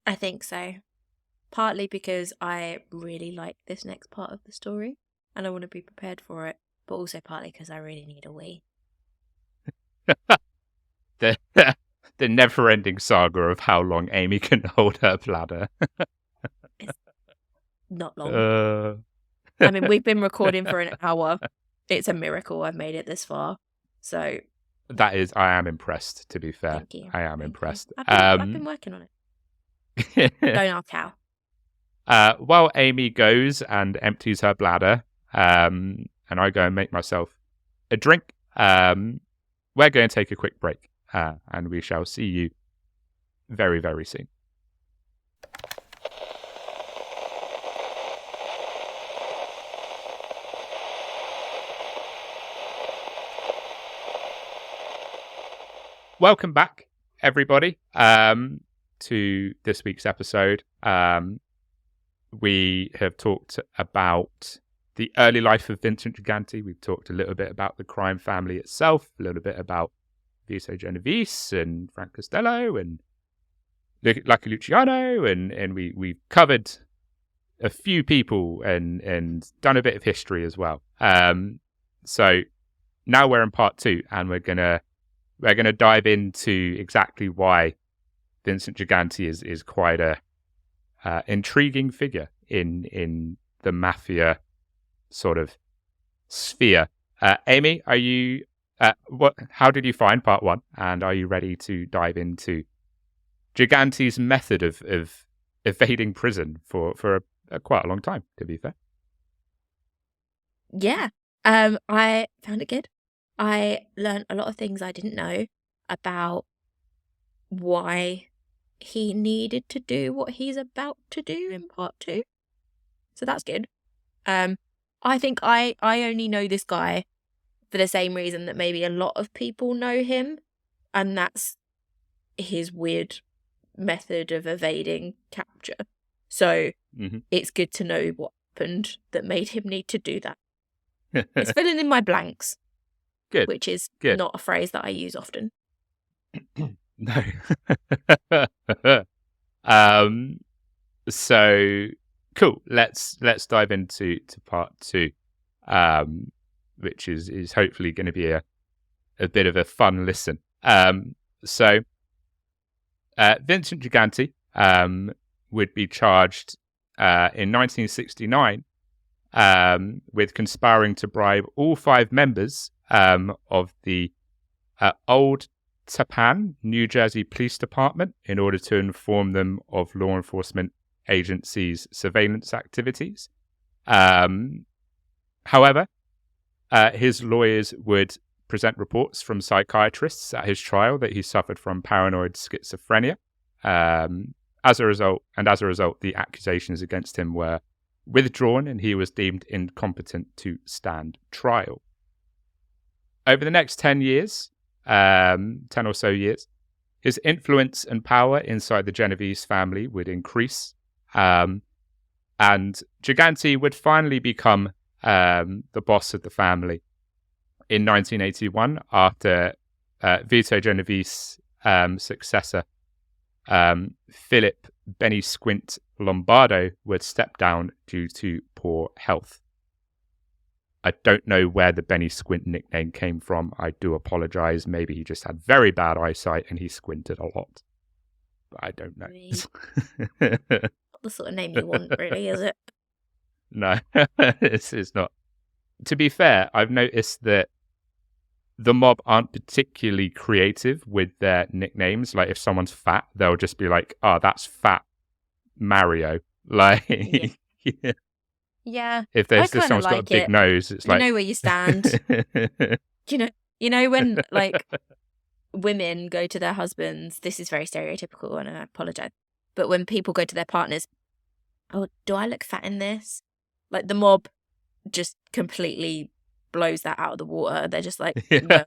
I think so. Partly because I really like this next part of the story and I want to be prepared for it, but also partly because I really need a wee. The never-ending saga of how long Amy can hold her bladder. It's not long. I mean, we've been recording for an hour. It's a miracle I've made it this far. So I am impressed, to be fair. Thank you. I am impressed. I've been working on it. Don't ask how. While Amy goes and empties her bladder, and I go and make myself a drink, we're going to take a quick break, and we shall see you very, very soon. Welcome back, everybody, to this week's episode. We have talked about the early life of Vincent Gigante. We've talked a little bit about the crime family itself, a little bit about Vito Genovese and Frank Costello and Lucky Luciano, and we've covered a few people and done a bit of history as well. So now we're in part 2, and we're gonna dive into exactly why Vincent Gigante is quite a intriguing figure in the mafia sort of sphere. Amy, are you? How did you find part 1? And are you ready to dive into Gigante's method of evading prison for quite a long time? To be fair. Yeah. I found it good. I learned a lot of things I didn't know about why he needed to do what he's about to do in part 2. So that's good. I think I only know this guy for the same reason that maybe a lot of people know him, and that's his weird method of evading capture. So it's good to know what happened that made him need to do that. It's filling in my blanks. Good. Which is good. Not a phrase that I use often. No. So cool. Let's dive into part 2, which is hopefully going to be a bit of a fun listen. So Vincent Gigante would be charged in 1969 with conspiring to bribe all 5 members of the Old Tappan, New Jersey Police Department in order to inform them of law enforcement agencies' surveillance activities. However, his lawyers would present reports from psychiatrists at his trial that he suffered from paranoid schizophrenia. As a result, the accusations against him were withdrawn and he was deemed incompetent to stand trial. Over the next 10 years, 10 or so years, his influence and power inside the Genovese family would increase, and Gigante would finally become the boss of the family in 1981 after Vito Genovese's successor, Philip Benny Squint Lombardo, would step down due to poor health. I don't know where the Benny Squint nickname came from. I do apologize. Maybe he just had very bad eyesight and he squinted a lot. But I don't know. Not the sort of name you want, really, is it? No, this is not. To be fair, I've noticed that the mob aren't particularly creative with their nicknames. Like, if someone's fat, they'll just be like, "Oh, that's Fat Mario." Like, yeah. If there's just someone's got a big nose, it's like, you know where you stand. you know when like women go to their husbands. This is very stereotypical, and I apologize. But when people go to their partners, "Oh, do I look fat in this?" Like, the mob just completely blows that out of the water. They're just like, well,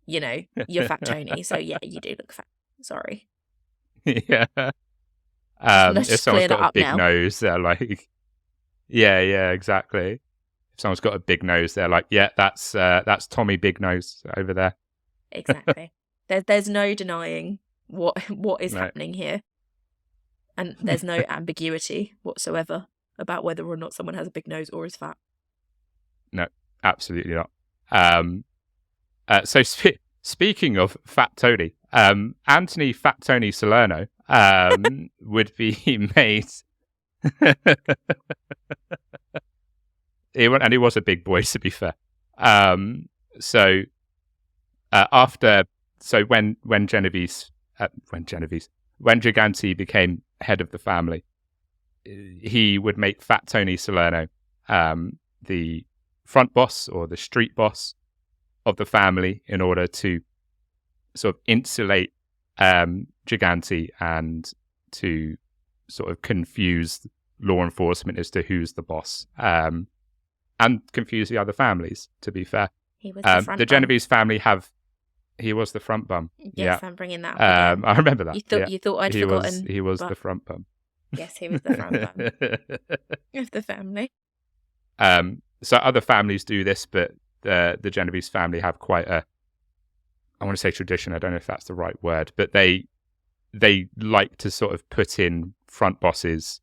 you're fat, Tony. So yeah, you do look fat. Sorry. Yeah. Let's if someone's got a big now. nose, they're like, yeah, exactly. If someone's got a big nose, they're like, yeah, that's Tommy Big Nose over there. Exactly. There's no denying what is happening here, and there's no ambiguity whatsoever about whether or not someone has a big nose or is fat. No, absolutely not. So speaking of Fat Tony, Anthony Fat Tony Salerno would be made. He was a big boy, to be fair. When Gigante became head of the family, he would make Fat Tony Salerno the front boss or the street boss of the family in order to sort of insulate Gigante and to sort of confuse law enforcement as to who's the boss, and confuse the other families, to be fair. He was the front the Genovese family he was the front bum. Yes, yeah. I'm bringing that up. I remember that. You thought I'd forgotten. He was the front bum. Yes, he was the front bum of the family. So other families do this, but the Genovese family have quite a, I want to say tradition, I don't know if that's the right word, but they like to sort of put in front bosses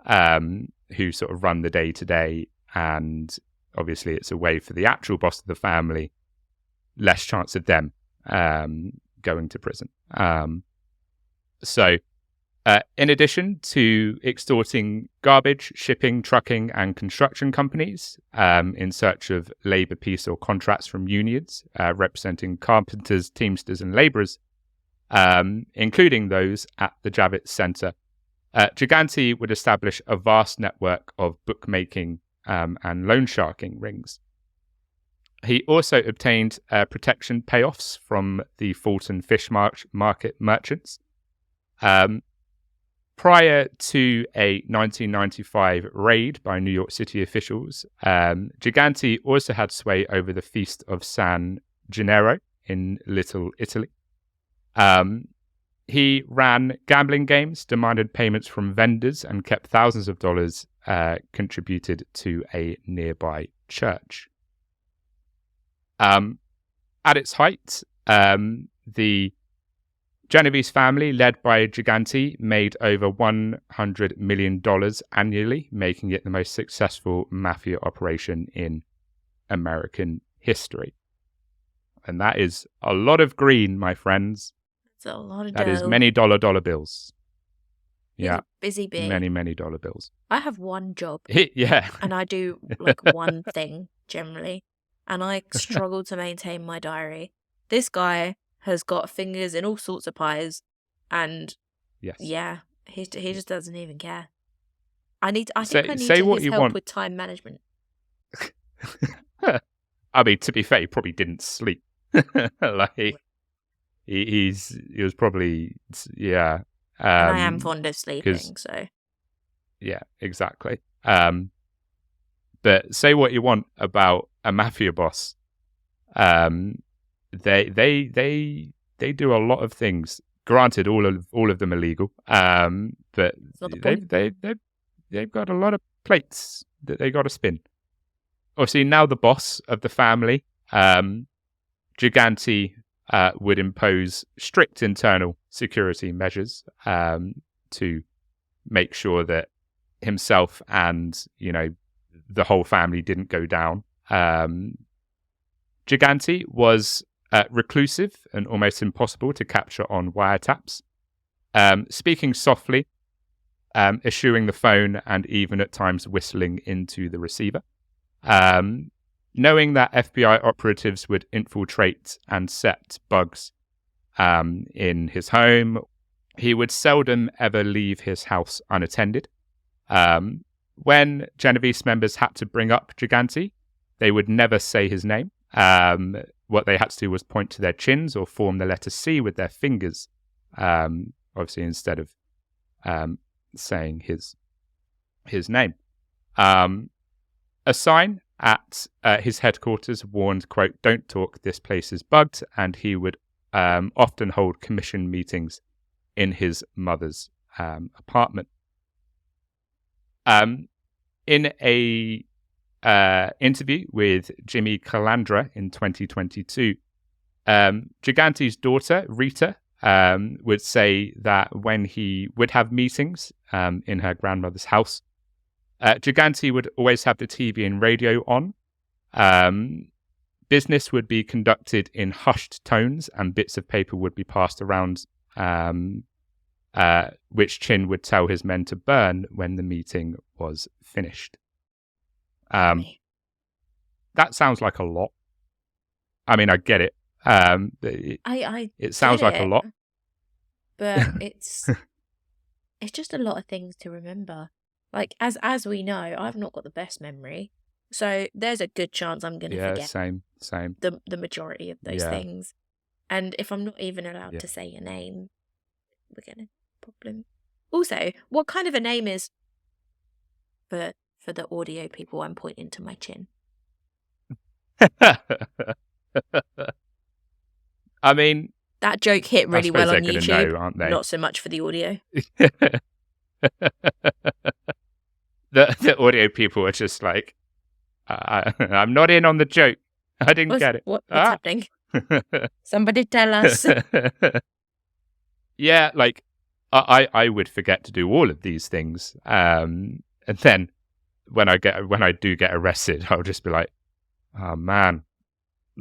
who sort of run the day to day, and obviously it's a way for the actual boss of the family, less chance of them going to prison. So In addition to extorting garbage, shipping, trucking, and construction companies in search of labour peace or contracts from unions representing carpenters, teamsters, and labourers, including those at the Javits Centre, Gigante would establish a vast network of bookmaking and loan sharking rings. He also obtained protection payoffs from the Fulton Fish Market merchants. Prior to a 1995 raid by New York City officials, Gigante also had sway over the Feast of San Gennaro in Little Italy. He ran gambling games, demanded payments from vendors, and kept thousands of dollars contributed to a nearby church. At its height, the Genovese family, led by Gigante, made over $100 million annually, making it the most successful mafia operation in American history. And that is a lot of green, my friends. That's a lot of That dough. is many dollar bills. He's Yeah. a busy bee. Many dollar bills. I have one job. Yeah. And I do like one thing generally. And I struggle to maintain my diary. This guy has got fingers in all sorts of pies, and Yes. yeah, he just doesn't even care. I think I need Say his what you help want. with time management. I mean, to be fair, he probably didn't sleep. Like he was probably And I am fond of sleeping, so yeah, exactly. But say what you want about a mafia boss. They do a lot of things. Granted, all of them illegal. But they've got a lot of plates that they got to spin. Obviously, now the boss of the family, Gigante would impose strict internal security measures to make sure that himself and the whole family didn't go down. Gigante was reclusive and almost impossible to capture on wiretaps, speaking softly, eschewing the phone, and even at times whistling into the receiver. Knowing that FBI operatives would infiltrate and set bugs in his home, he would seldom ever leave his house unattended. When Genovese members had to bring up Gigante, they would never say his name. What they had to do was point to their chins or form the letter C with their fingers, obviously instead of saying his name. A sign at his headquarters warned, quote, "Don't talk, this place is bugged," and he would often hold commission meetings in his mother's apartment. In a interview with Jimmy Calandra in 2022, Gigante's daughter, Rita, would say that when he would have meetings in her grandmother's house, Gigante would always have the TV and radio on. Business would be conducted in hushed tones, and bits of paper would be passed around, which Chin would tell his men to burn when the meeting was finished. That sounds like a lot. I mean, I get it. It sounds like a lot, but it's just a lot of things to remember. Like as we know, I've not got the best memory, so there's a good chance I'm going to forget. Same. The majority of those things, and if I'm not even allowed to say a name, we're getting a problem. Also, what kind of a name is for the audio people? I'm pointing to my chin. I mean, that joke hit really well on YouTube. Know, aren't they? Not so much for the audio. The audio people are just like, I'm not in on the joke. I didn't get it. What's happening? Somebody tell us. Yeah, like I would forget to do all of these things, and then when I do get arrested, I'll just be like, oh man,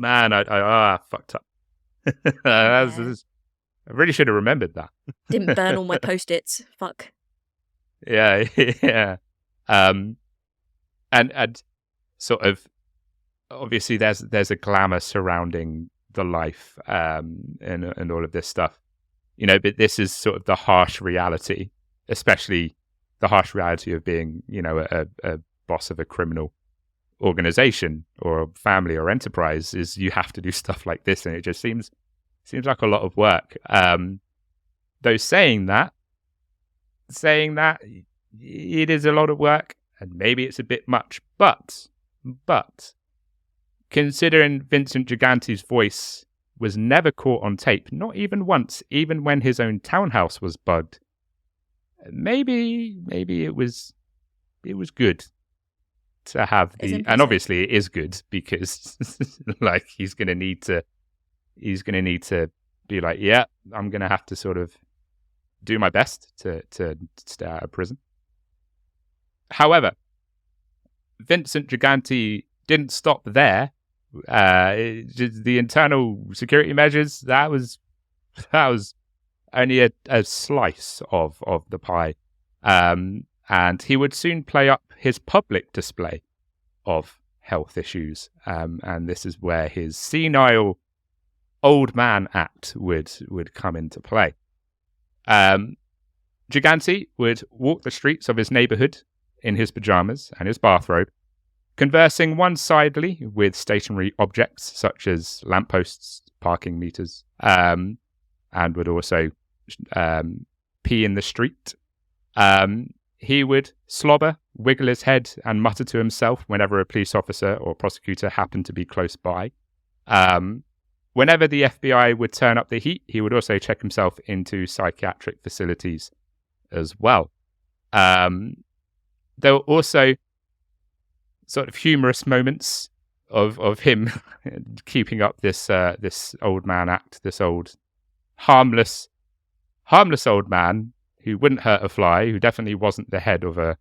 I fucked up. I I really should have remembered that. Didn't burn all my post-its. Fuck. Yeah, yeah. And sort of obviously there's a glamour surrounding the life and all of this stuff, but this is sort of the harsh reality, especially the harsh reality of being a boss of a criminal organization or a family or enterprise, is you have to do stuff like this, and it just seems like a lot of work. Though saying that it is a lot of work and maybe it's a bit much, but considering Vincent Gigante's voice was never caught on tape, not even once, even when his own townhouse was bugged, maybe it was good to have and obviously it is good, because like he's gonna need to be like, yeah, I'm gonna have to sort of do my best to stay out of prison. However, Vincent Gigante didn't stop there. The internal security measures, that was only a slice of the pie. And he would soon play up his public display of health issues. And this is where his senile old man act would come into play. Gigante would walk the streets of his neighborhood in his pajamas and his bathrobe, conversing one-sidedly with stationary objects such as lampposts, parking meters, and would also pee in the street. He would slobber, wiggle his head, and mutter to himself whenever a police officer or prosecutor happened to be close by. Whenever the FBI would turn up the heat, he would also check himself into psychiatric facilities as well. There were also sort of humorous moments of him keeping up this old man act, this old harmless old man who wouldn't hurt a fly, who definitely wasn't the head of a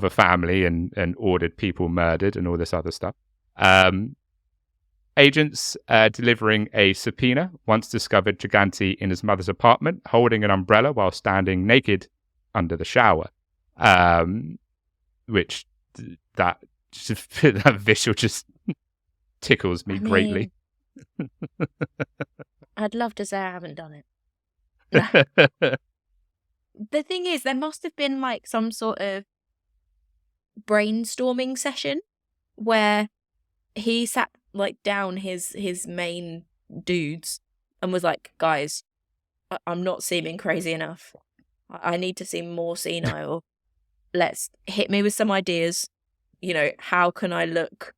family and ordered people murdered and all this other stuff. Agents delivering a subpoena once discovered Gigante in his mother's apartment holding an umbrella while standing naked under the shower, which that visual just tickles me greatly. I'd love to say I haven't done it. The thing is, there must have been like some sort of brainstorming session where he sat like down his main dudes and was like, guys, I'm not seeming crazy enough. I need to seem more senile. Let's hit me with some ideas. How can I look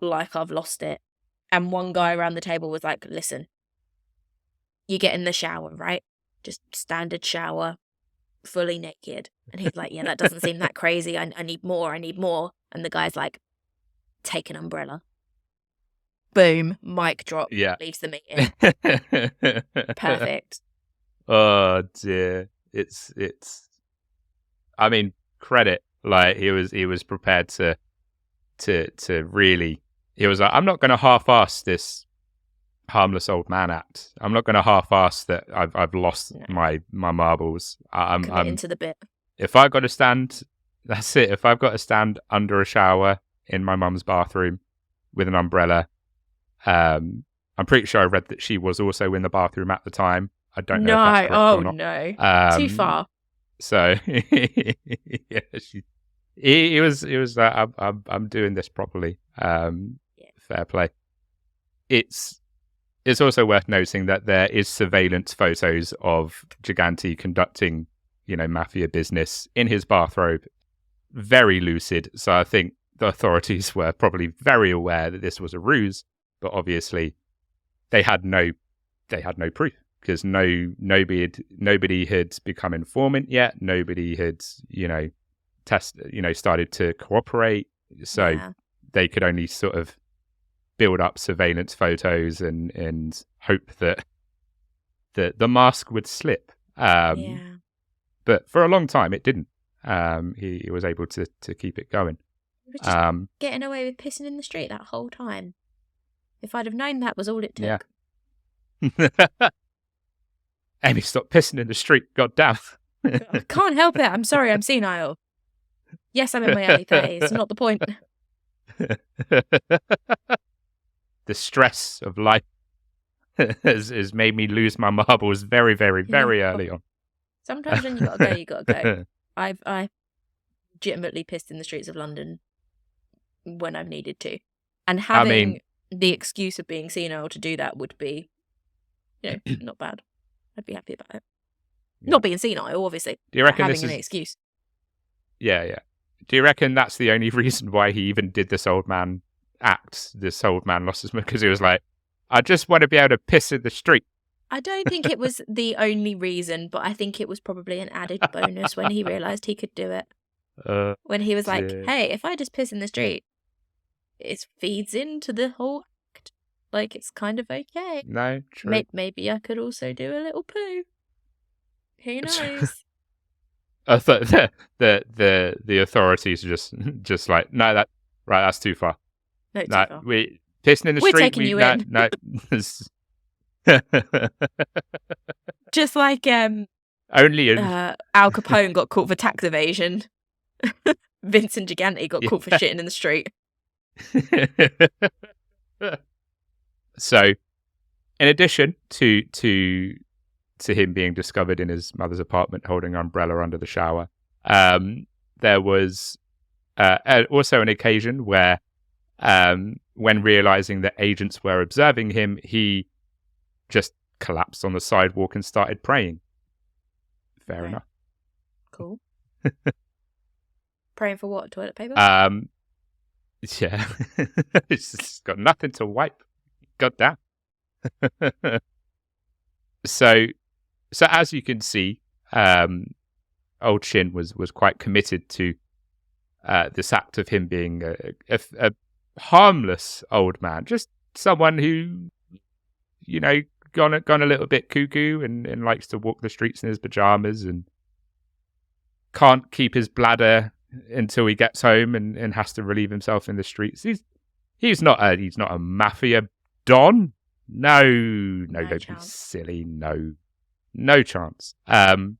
like I've lost it? And one guy around the table was like, listen, you get in the shower, right? Just standard shower, fully naked. And he's like, yeah, that doesn't seem that crazy. I need more. And the guy's like, take an umbrella. Boom, mic drop. Yeah. Leaves the meeting. Perfect. Oh dear. It's I mean, credit. Like he was prepared to really, he was like, I'm not gonna half-ass this harmless old man act. I'm not gonna half-ass that I've lost my marbles. I'm into the bit. If I gotta stand, that's it. If I've got to stand under a shower in my mum's bathroom with an umbrella, I'm pretty sure I read that she was also in the bathroom at the time. I don't know if that's correct or not. No. Too far. So yeah, he was like, I'm doing this properly. Fair play. It's also worth noting that there is surveillance photos of Gigante conducting, mafia business in his bathrobe, very lucid. So I think the authorities were probably very aware that this was a ruse, but obviously they had no proof, because nobody had become informant yet. Nobody had, started to cooperate. So they could only sort of build up surveillance photos and hope that the mask would slip. But for a long time, it didn't. He was able to keep it going. He was just getting away with pissing in the street that whole time. If I'd have known that was all it took. Yeah. Amy, stop pissing in the street. God damn. I can't help it. I'm sorry, I'm senile. Yes, I'm in my early 30s. Not the point. The stress of life has made me lose my marbles very, very, very early on. Sometimes when you gotta go. I've legitimately pissed in the streets of London when I've needed to. And having the excuse of being senile to do that would be, not bad. I'd be happy about it. Yeah. Not being senile, obviously. Do you reckon having an excuse? Yeah. Do you reckon that's the only reason why he even did this old man act? This old man lost his mind because he was like, I just want to be able to piss in the street. I don't think it was the only reason, but I think it was probably an added bonus when he realised he could do it. When he was like, hey, if I just piss in the street, it feeds into the whole act. Like, it's kind of okay. No, true. Maybe I could also do a little poo. Who knows? I thought the authorities are just like, no, that's too far. No, too far. We pissing in the We're street. Taking you in. No. Just like only Al Capone got caught for tax evasion. Vincent Gigante got caught for shitting in the street. So, in addition to him being discovered in his mother's apartment holding an umbrella under the shower, there was also an occasion where, when realizing that agents were observing him, he just collapsed on the sidewalk and started praying. Fair enough. Cool. Praying for what? Toilet paper? Yeah. It's got nothing to wipe. God damn. So as you can see, old Shin was quite committed to this act of him being a harmless old man, just someone who, gone a little bit cuckoo and likes to walk the streets in his pajamas and can't keep his bladder until he gets home and has to relieve himself in the streets. He's not a mafia don. No, don't be silly. No chance. And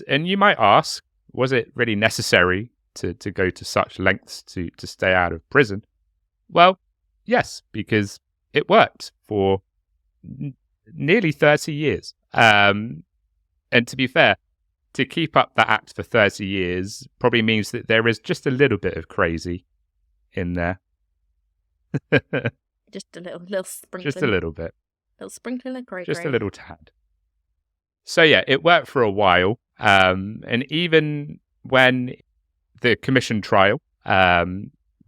you might ask, was it really necessary to go to such lengths to stay out of prison? Well, yes, because it worked for nearly 30 years. And to be fair, to keep up that act for 30 years probably means that there is just a little bit of crazy in there. Just a little sprinkling. Just a little bit. Little sprinkling of cray. Just a little tad. So yeah, it worked for a while. And even when the commission trial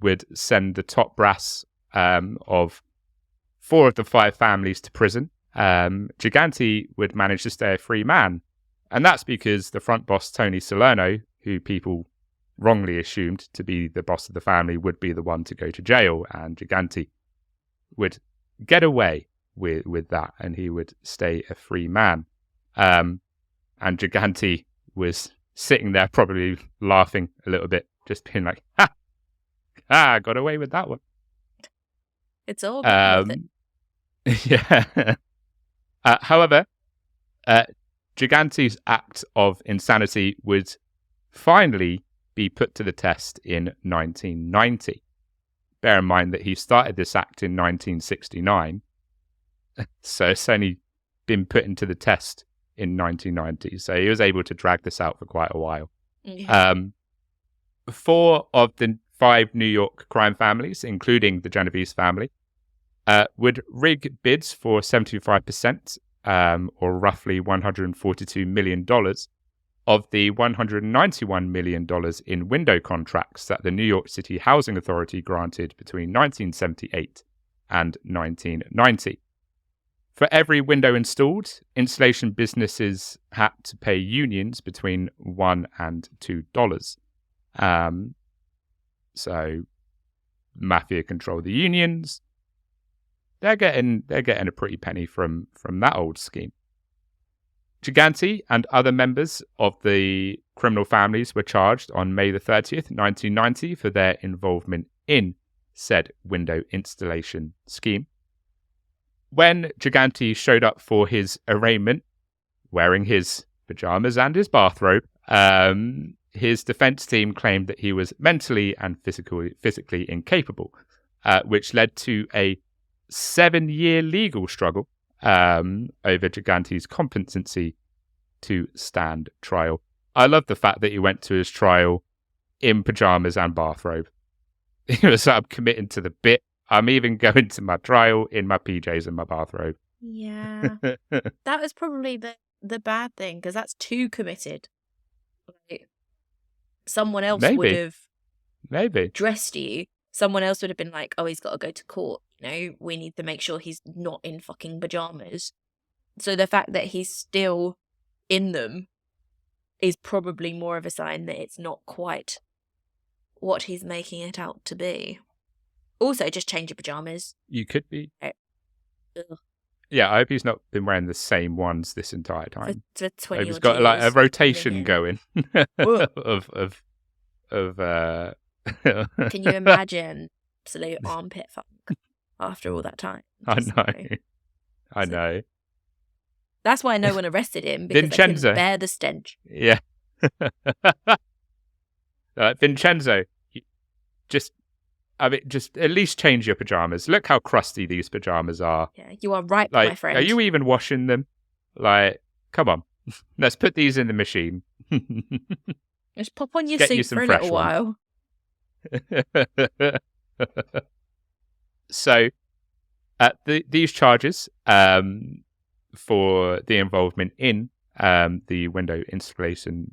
would send the top brass of 4 of the 5 families to prison, Gigante would manage to stay a free man. And that's because the front boss, Tony Salerno, who people wrongly assumed to be the boss of the family, would be the one to go to jail, and Gigante would get away with that, and he would stay a free man. And Gigante was sitting there probably laughing a little bit, just being like, got away with that one. It's all about it. Yeah. However, Gigante's act of insanity would finally be put to the test in 1990. Bear in mind that he started this act in 1969, so it's only been put into the test in 1990. So he was able to drag this out for quite a while. Yeah. 4 of the 5 New York crime families, including the Genovese family, would rig bids for 75%, or roughly $142 million, of the $191 million in window contracts that the New York City Housing Authority granted between 1978 and 1990. For every window installed, installation businesses had to pay unions between $1 and $2. So, mafia control the unions. They're getting a pretty penny from that old scheme. Gigante and other members of the criminal families were charged on May the 30th, 1990 for their involvement in said window installation scheme. When Gigante showed up for his arraignment, wearing his pajamas and his bathrobe, his defense team claimed that he was mentally and physically incapable, which led to a 7-year legal struggle over Gigante's competency to stand trial. I love the fact that he went to his trial in pajamas and bathrobe. He was like, I'm committing to the bit. I'm even going to my trial in my PJs and my bathrobe. Yeah. That was probably the bad thing, because that's too committed. Like, someone else would have dressed you. Someone else would have been like, oh, he's got to go to court. You know, we need to make sure he's not in fucking pajamas. So the fact that he's still in them is probably more of a sign that it's not quite what he's making it out to be. Also, just change your pajamas. You could be. Ugh. Yeah, I hope he's not been wearing the same ones this entire time. For 20 He's got like a rotation going of Can you imagine absolute armpit funk after all that time? I know. That's why no one arrested him, because Vincenzo. they couldn't bear the stench. Yeah. Vincenzo, just at least change your pajamas. Look how crusty these pajamas are. Yeah, you are right, like, my friend. Are you even washing them? Like, come on. Let's put these in the machine. Just pop on your suit for a little while. So, these charges for the involvement in the window installation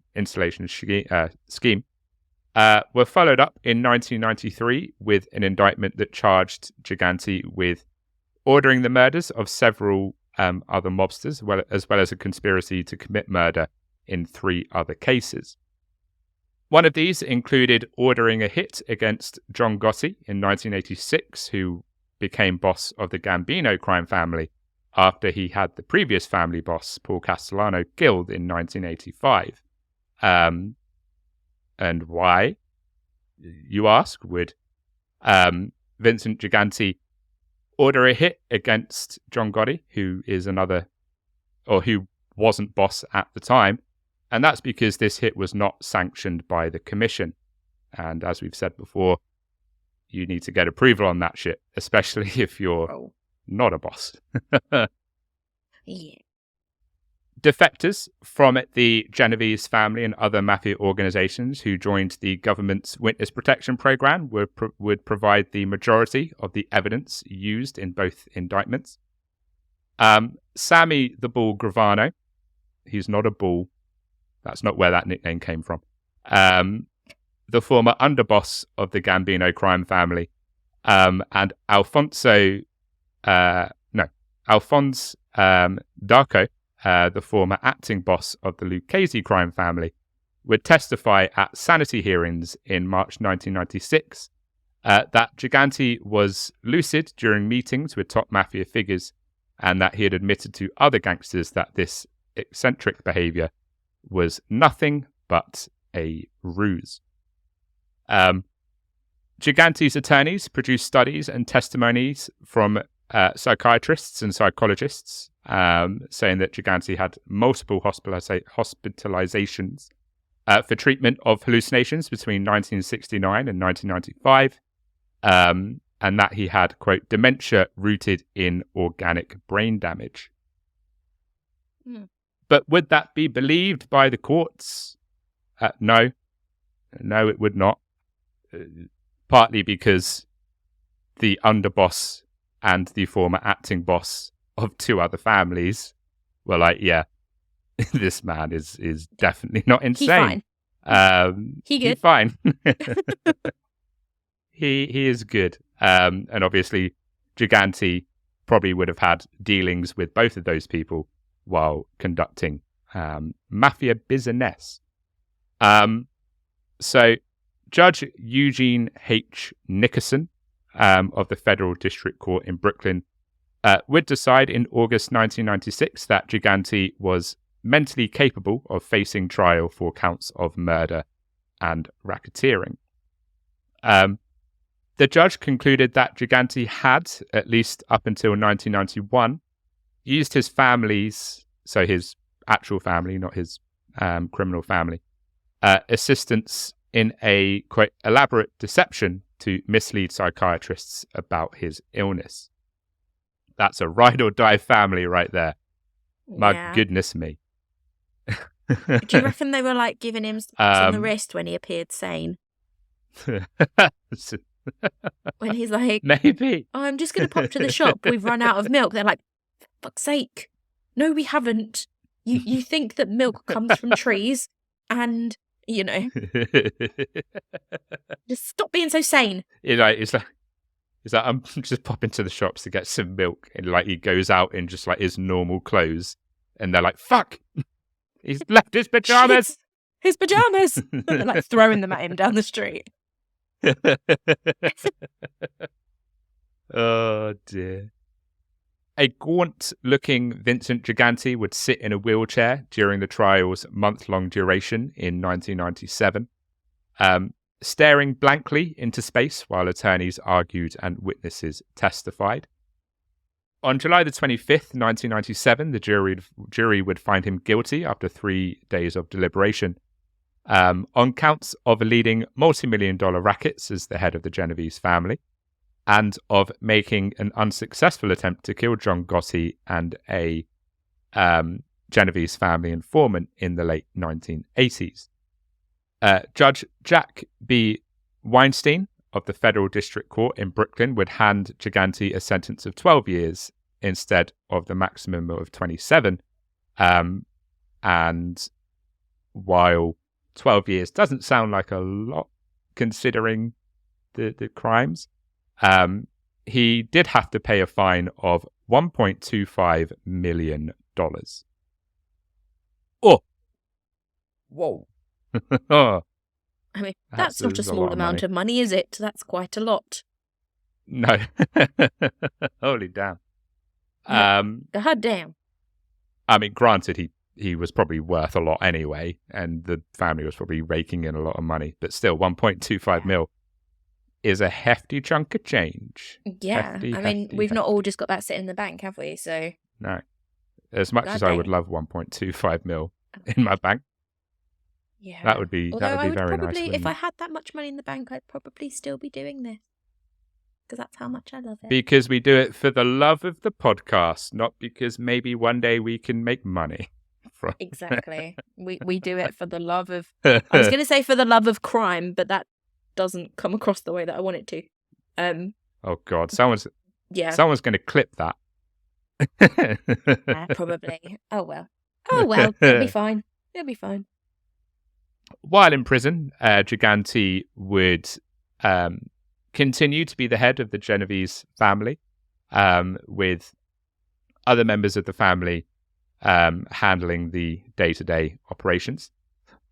scheme were followed up in 1993 with an indictment that charged Gigante with ordering the murders of several other mobsters, as well as a conspiracy to commit murder in 3 other cases. One of these included ordering a hit against John Gotti in 1986, who became boss of the Gambino crime family after he had the previous family boss, Paul Castellano, killed in 1985. And why, you ask, would Vincent Gigante order a hit against John Gotti, who wasn't boss at the time? And that's because this hit was not sanctioned by the commission. And as we've said before, you need to get approval on that shit, especially if you're not a boss. Yeah. Defectors from the Genovese family and other mafia organizations who joined the government's witness protection program would provide the majority of the evidence used in both indictments. Sammy the Bull Gravano, he's not a bull. That's not where that nickname came from. The former underboss of the Gambino crime family, and Alphonse Darko, the former acting boss of the Lucchese crime family, would testify at sanity hearings in March 1996 that Gigante was lucid during meetings with top mafia figures, and that he had admitted to other gangsters that this eccentric behavior was nothing but a ruse. Gigante's attorneys produced studies and testimonies from psychiatrists and psychologists saying that Gigante had multiple hospitalizations for treatment of hallucinations between 1969 and 1995, and that he had, quote, dementia rooted in organic brain damage. But would that be believed by the courts? No, it would not. Partly because the underboss and the former acting boss of 2 other families were like, yeah, this man is definitely not insane. He's fine. He's fine. he is good. And obviously, Gigante probably would have had dealings with both of those people while conducting mafia business. So Judge Eugene H. Nickerson of the Federal District Court in Brooklyn would decide in August 1996 that Gigante was mentally capable of facing trial for counts of murder and racketeering. The judge concluded that Gigante had, at least up until 1991, used his family's, so his actual family, not his criminal family, assistance in a quite elaborate deception to mislead psychiatrists about his illness. That's a ride or die family right there. My goodness me. Do you reckon they were like giving him slaps on the wrist when he appeared sane? When he's like, maybe. Oh, I'm just going to pop to the shop. We've run out of milk. They're like, for fuck's sake. No, we haven't. You think that milk comes from trees and, you know, just stop being so sane. It's like I'm just popping to the shops to get some milk, and like he goes out in just like his normal clothes, and they're like, "Fuck, he's left his pajamas." Shit, his pajamas. They're like throwing them at him down the street. Oh dear. A gaunt-looking Vincent Gigante would sit in a wheelchair during the trial's month-long duration in 1997, staring blankly into space while attorneys argued and witnesses testified. On July the 25th, 1997, the jury would find him guilty after 3 days of deliberation on counts of leading multi-million-dollar rackets as the head of the Genovese family, and of making an unsuccessful attempt to kill John Gotti and a Genovese family informant in the late 1980s. Judge Jack B. Weinstein of the Federal District Court in Brooklyn would hand Gigante a sentence of 12 years instead of the maximum of 27. And while 12 years doesn't sound like a lot considering the crimes, he did have to pay a fine of $1.25 million. Oh! Whoa. I mean, that's not a small amount of money, is it? That's quite a lot. No. Holy damn. God damn. I mean, granted, he was probably worth a lot anyway, and the family was probably raking in a lot of money, but still, 1.25 mil is a hefty chunk of change. Yeah. We've not all just got that sitting in the bank, have we? So no. As much as I would love 1.25 mil in my bank. Yeah. That would be very probably, nice. If I had that much money in the bank, I'd probably still be doing this. Because that's how much I love it. Because we do it for the love of the podcast, not because maybe one day we can make money. Exactly. We do it for the love of... I was going to say for the love of crime, but that doesn't come across the way that I want it to. Oh, God. Someone's going to clip that. Probably. Oh, well. It'll be fine. It'll be fine. While in prison, Gigante would continue to be the head of the Genovese family, with other members of the family handling the day-to-day operations.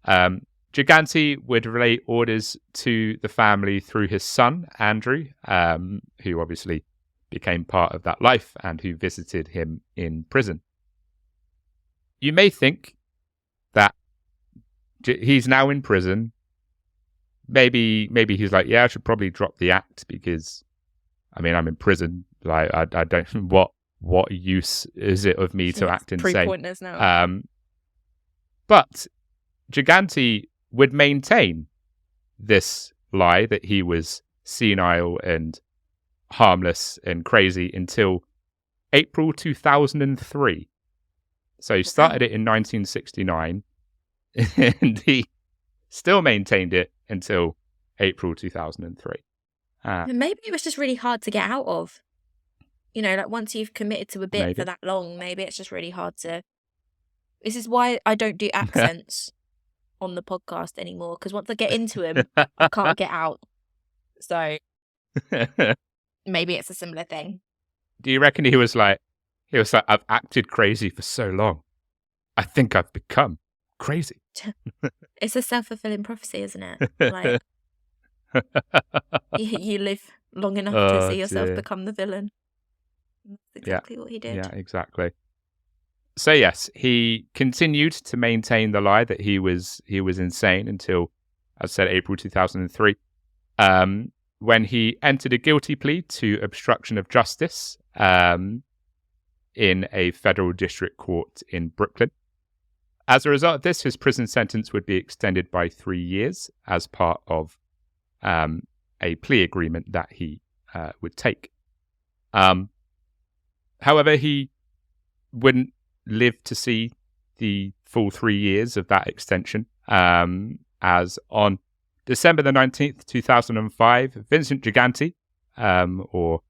Gigante would relay orders to the family through his son, Andrew, who obviously became part of that life and who visited him in prison. You may think that he's now in prison. Maybe he's like, yeah, I should probably drop the act because, I mean, I'm in prison. Like, I don't. What use is it of me to act insane? Pretty pointless now. But Gigante would maintain this lie that he was senile and harmless and crazy until April 2003. So he started it in 1969, and he still maintained it until April 2003. Maybe it was just really hard to get out of. You know, like once you've committed to a bit for that long, maybe it's just really hard to... This is why I don't do accents on the podcast anymore, because once I get into them, I can't get out. So maybe it's a similar thing. Do you reckon he was like, I've acted crazy for so long. I think I've become crazy. It's a self-fulfilling prophecy, isn't it? Like, you live long enough to see yourself become the villain. That's exactly what he did. Yeah, exactly. So yes, he continued to maintain the lie that he was insane until, as I said, April 2003. when he entered a guilty plea to obstruction of justice in a federal district court in Brooklyn. As a result of this, his prison sentence would be extended by 3 years as part of a plea agreement that he would take. However, he wouldn't live to see the full 3 years of that extension, as on December the 19th, 2005, Vincent Gigante, or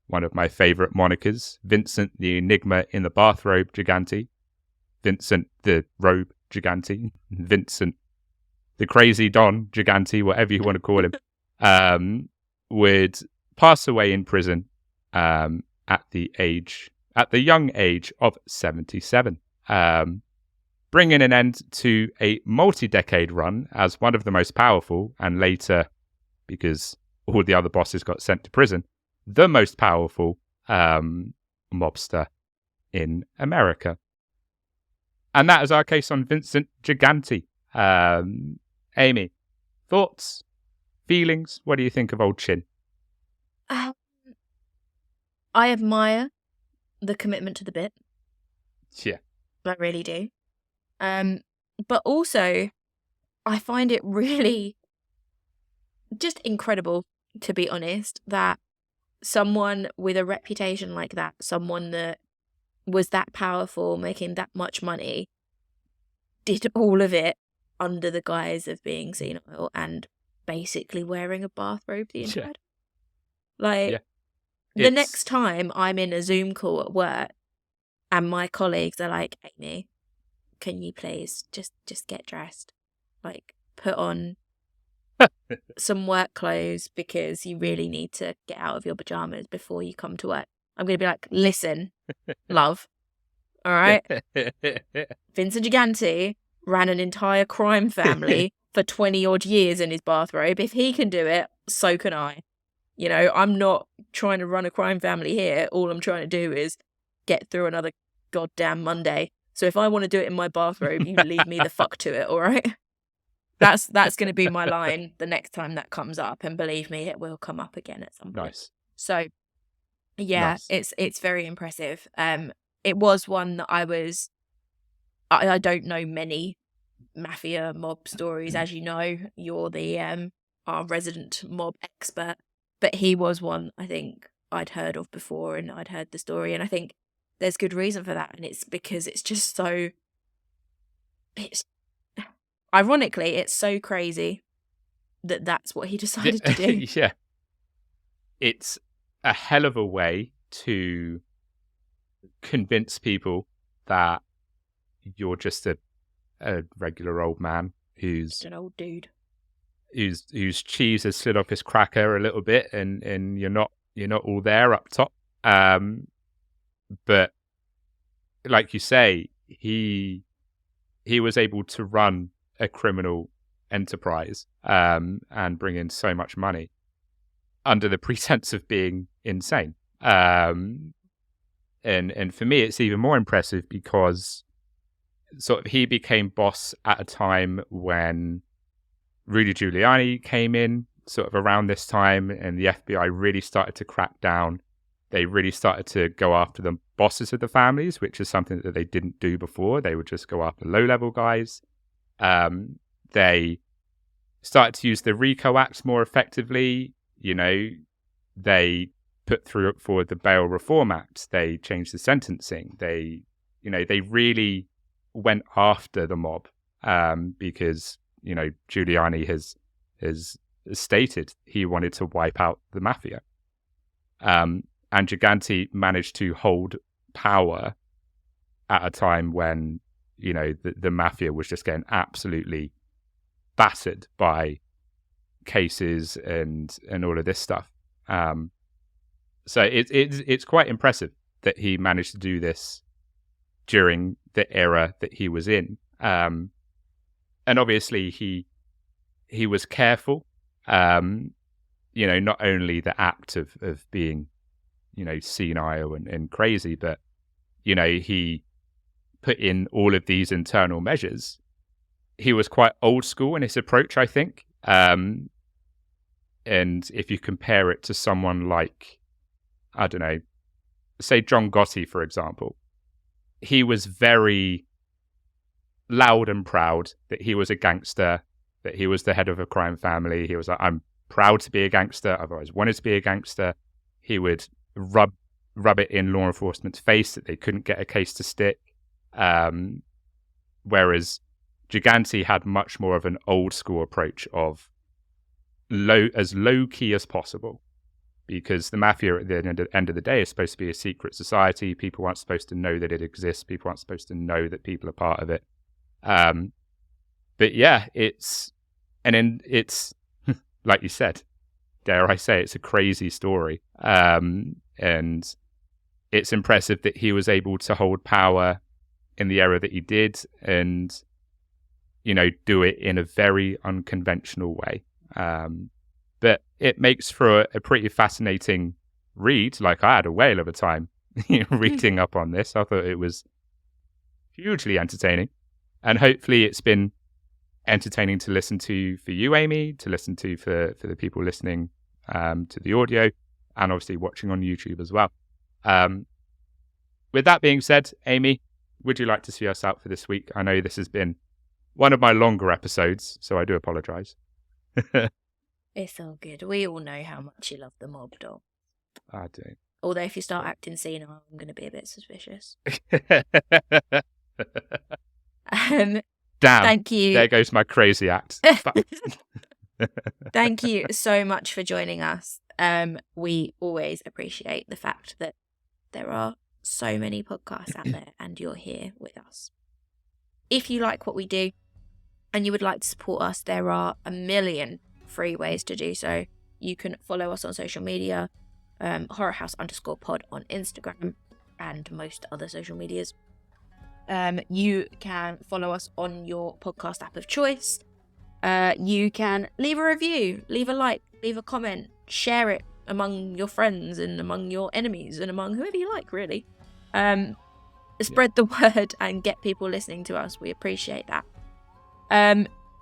one of my favourite monikers, Vincent the Enigma in the Bathrobe Gigante, Vincent the Robe Gigante, Vincent the Crazy Don Gigante, whatever you want to call him, would pass away in prison at the young age of 77, bringing an end to a multi-decade run as one of the most powerful, and later, because all the other bosses got sent to prison, the most powerful mobster in America. And that is our case on Vincent Gigante. Amy, thoughts, feelings? What do you think of old Chin? I admire the commitment to the bit. Yeah. I really do. But also, I find it really just incredible, to be honest, that someone with a reputation like that, someone that was that powerful, making that much money, did all of it under the guise of being senile and basically wearing a bathrobe the entire time. Like, the next time I'm in a Zoom call at work and my colleagues are like, Amy, can you please just get dressed? Like, put on some work clothes because you really need to get out of your pajamas before you come to work. I'm going to be like, listen, love, all right? Vincent Gigante ran an entire crime family for 20 odd years in his bathrobe. If he can do it, so can I. You know, I'm not trying to run a crime family here. All I'm trying to do is get through another goddamn Monday. So if I want to do it in my bathrobe, you leave me the fuck to it, all right? That's going to be my line the next time that comes up, and believe me, it will come up again at some point. Nice. So, yeah, nice. It's very impressive. It was one that I don't know many mafia mob stories, as you know. You're the our resident mob expert, but he was one I think I'd heard of before, and I'd heard the story, and I think there's good reason for that, and it's because it's just so. Ironically, it's so crazy that that's what he decided to do. Yeah. It's a hell of a way to convince people that you're just a regular old man who's just an old dude whose cheese has slid off his cracker a little bit, and you're not all there up top. But like you say, he was able to run a criminal enterprise and bring in so much money under the pretense of being insane. And for me, it's even more impressive because sort of he became boss at a time when Rudy Giuliani came in, sort of around this time, and the FBI really started to crack down. They really started to go after the bosses of the families, which is something that they didn't do before. They would just go after low-level guys. They started to use the RICO Act more effectively. You know, they put forward the Bail Reform Act. They changed the sentencing. They really went after the mob because, you know, Giuliani has stated he wanted to wipe out the mafia. And Gigante managed to hold power at a time when, you know, the mafia was just getting absolutely battered by cases and all of this stuff. So it's quite impressive that he managed to do this during the era that he was in. And obviously he was careful. You know, not only the act of being, you know, senile and crazy, but, you know, he put in all of these internal measures. He was quite old school in his approach, I think. And if you compare it to someone like, I don't know, say John Gotti, for example, he was very loud and proud that he was a gangster, that he was the head of a crime family. He was like, I'm proud to be a gangster. I've always wanted to be a gangster. He would rub it in law enforcement's face that they couldn't get a case to stick. Whereas Gigante had much more of an old school approach of low key as possible, because the mafia at the end of the day is supposed to be a secret society. People aren't supposed to know that it exists. People aren't supposed to know that people are part of it. But yeah, it's like you said, dare I say, it's a crazy story. And it's impressive that he was able to hold power in the era that he did, and, you know, do it in a very unconventional way. But it makes for a pretty fascinating read. Like, I had a whale of a time reading up on this. I thought it was hugely entertaining, and hopefully it's been entertaining to listen to for you, Amy, to listen to for the people listening to the audio, and obviously watching on YouTube as well. With that being said, Amy, would you like to see us out for this week? I know this has been one of my longer episodes, so I do apologise. It's all good. We all know how much you love the mob doll. I do. Although if you start acting senile, I'm going to be a bit suspicious. Damn. Thank you. There goes my crazy act. Thank you so much for joining us. We always appreciate the fact that there are so many podcasts out there and you're here with us. If you like what we do and you would like to support us, there are a million free ways to do so. You can follow us on social media, horrorhouse_pod on Instagram and most other social medias. You can follow us on your podcast app of choice. You can leave a review, leave a like, leave a comment, share it among your friends and among your enemies and among whoever you like, really. Spread the word and get people listening to us. We appreciate that.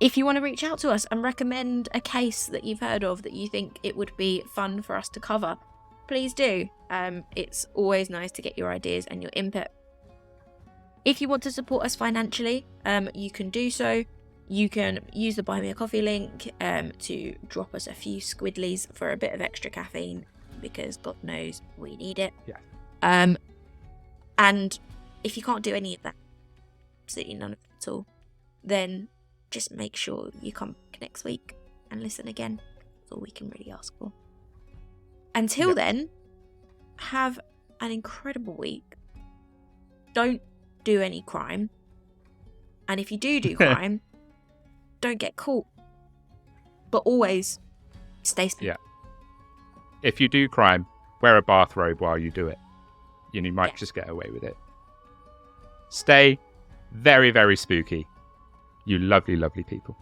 If you want to reach out to us and recommend a case that you've heard of that you think it would be fun for us to cover, please do. It's always nice to get your ideas and your input. If you want to support us financially, you can do so. You can use the Buy Me a Coffee link to drop us a few squidlies for a bit of extra caffeine, because God knows we need it. Yeah. And if you can't do any of that, absolutely none of it at all, then just make sure you come back next week and listen again. That's all we can really ask for. Until then, have an incredible week. Don't do any crime. And if you do crime, don't get caught. But always stay safe. Yeah. If you do crime, wear a bathrobe while you do it. You might just get away with it. Stay very, very spooky. You lovely, lovely people.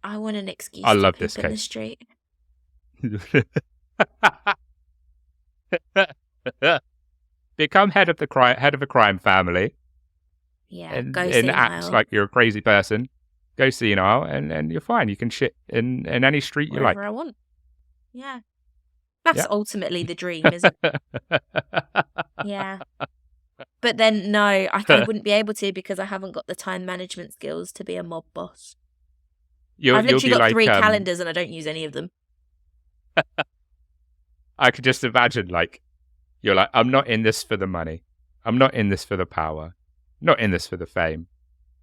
I want an excuse I to love poop this in case. the street. Become head of a crime family. Yeah, and go senile. act like you're a crazy person. Go senile, and you're fine. You can shit in any street you like. Wherever I want. Yeah. That's ultimately the dream, isn't it? Yeah. But then, no, I wouldn't be able to, because I haven't got the time management skills to be a mob boss. I've literally got 3 calendars and I don't use any of them. I could just imagine, like, you're like, I'm not in this for the money. I'm not in this for the power. Not in this for the fame.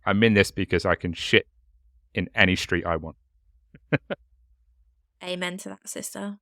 I'm in this because I can shit in any street I want. Amen to that, sister.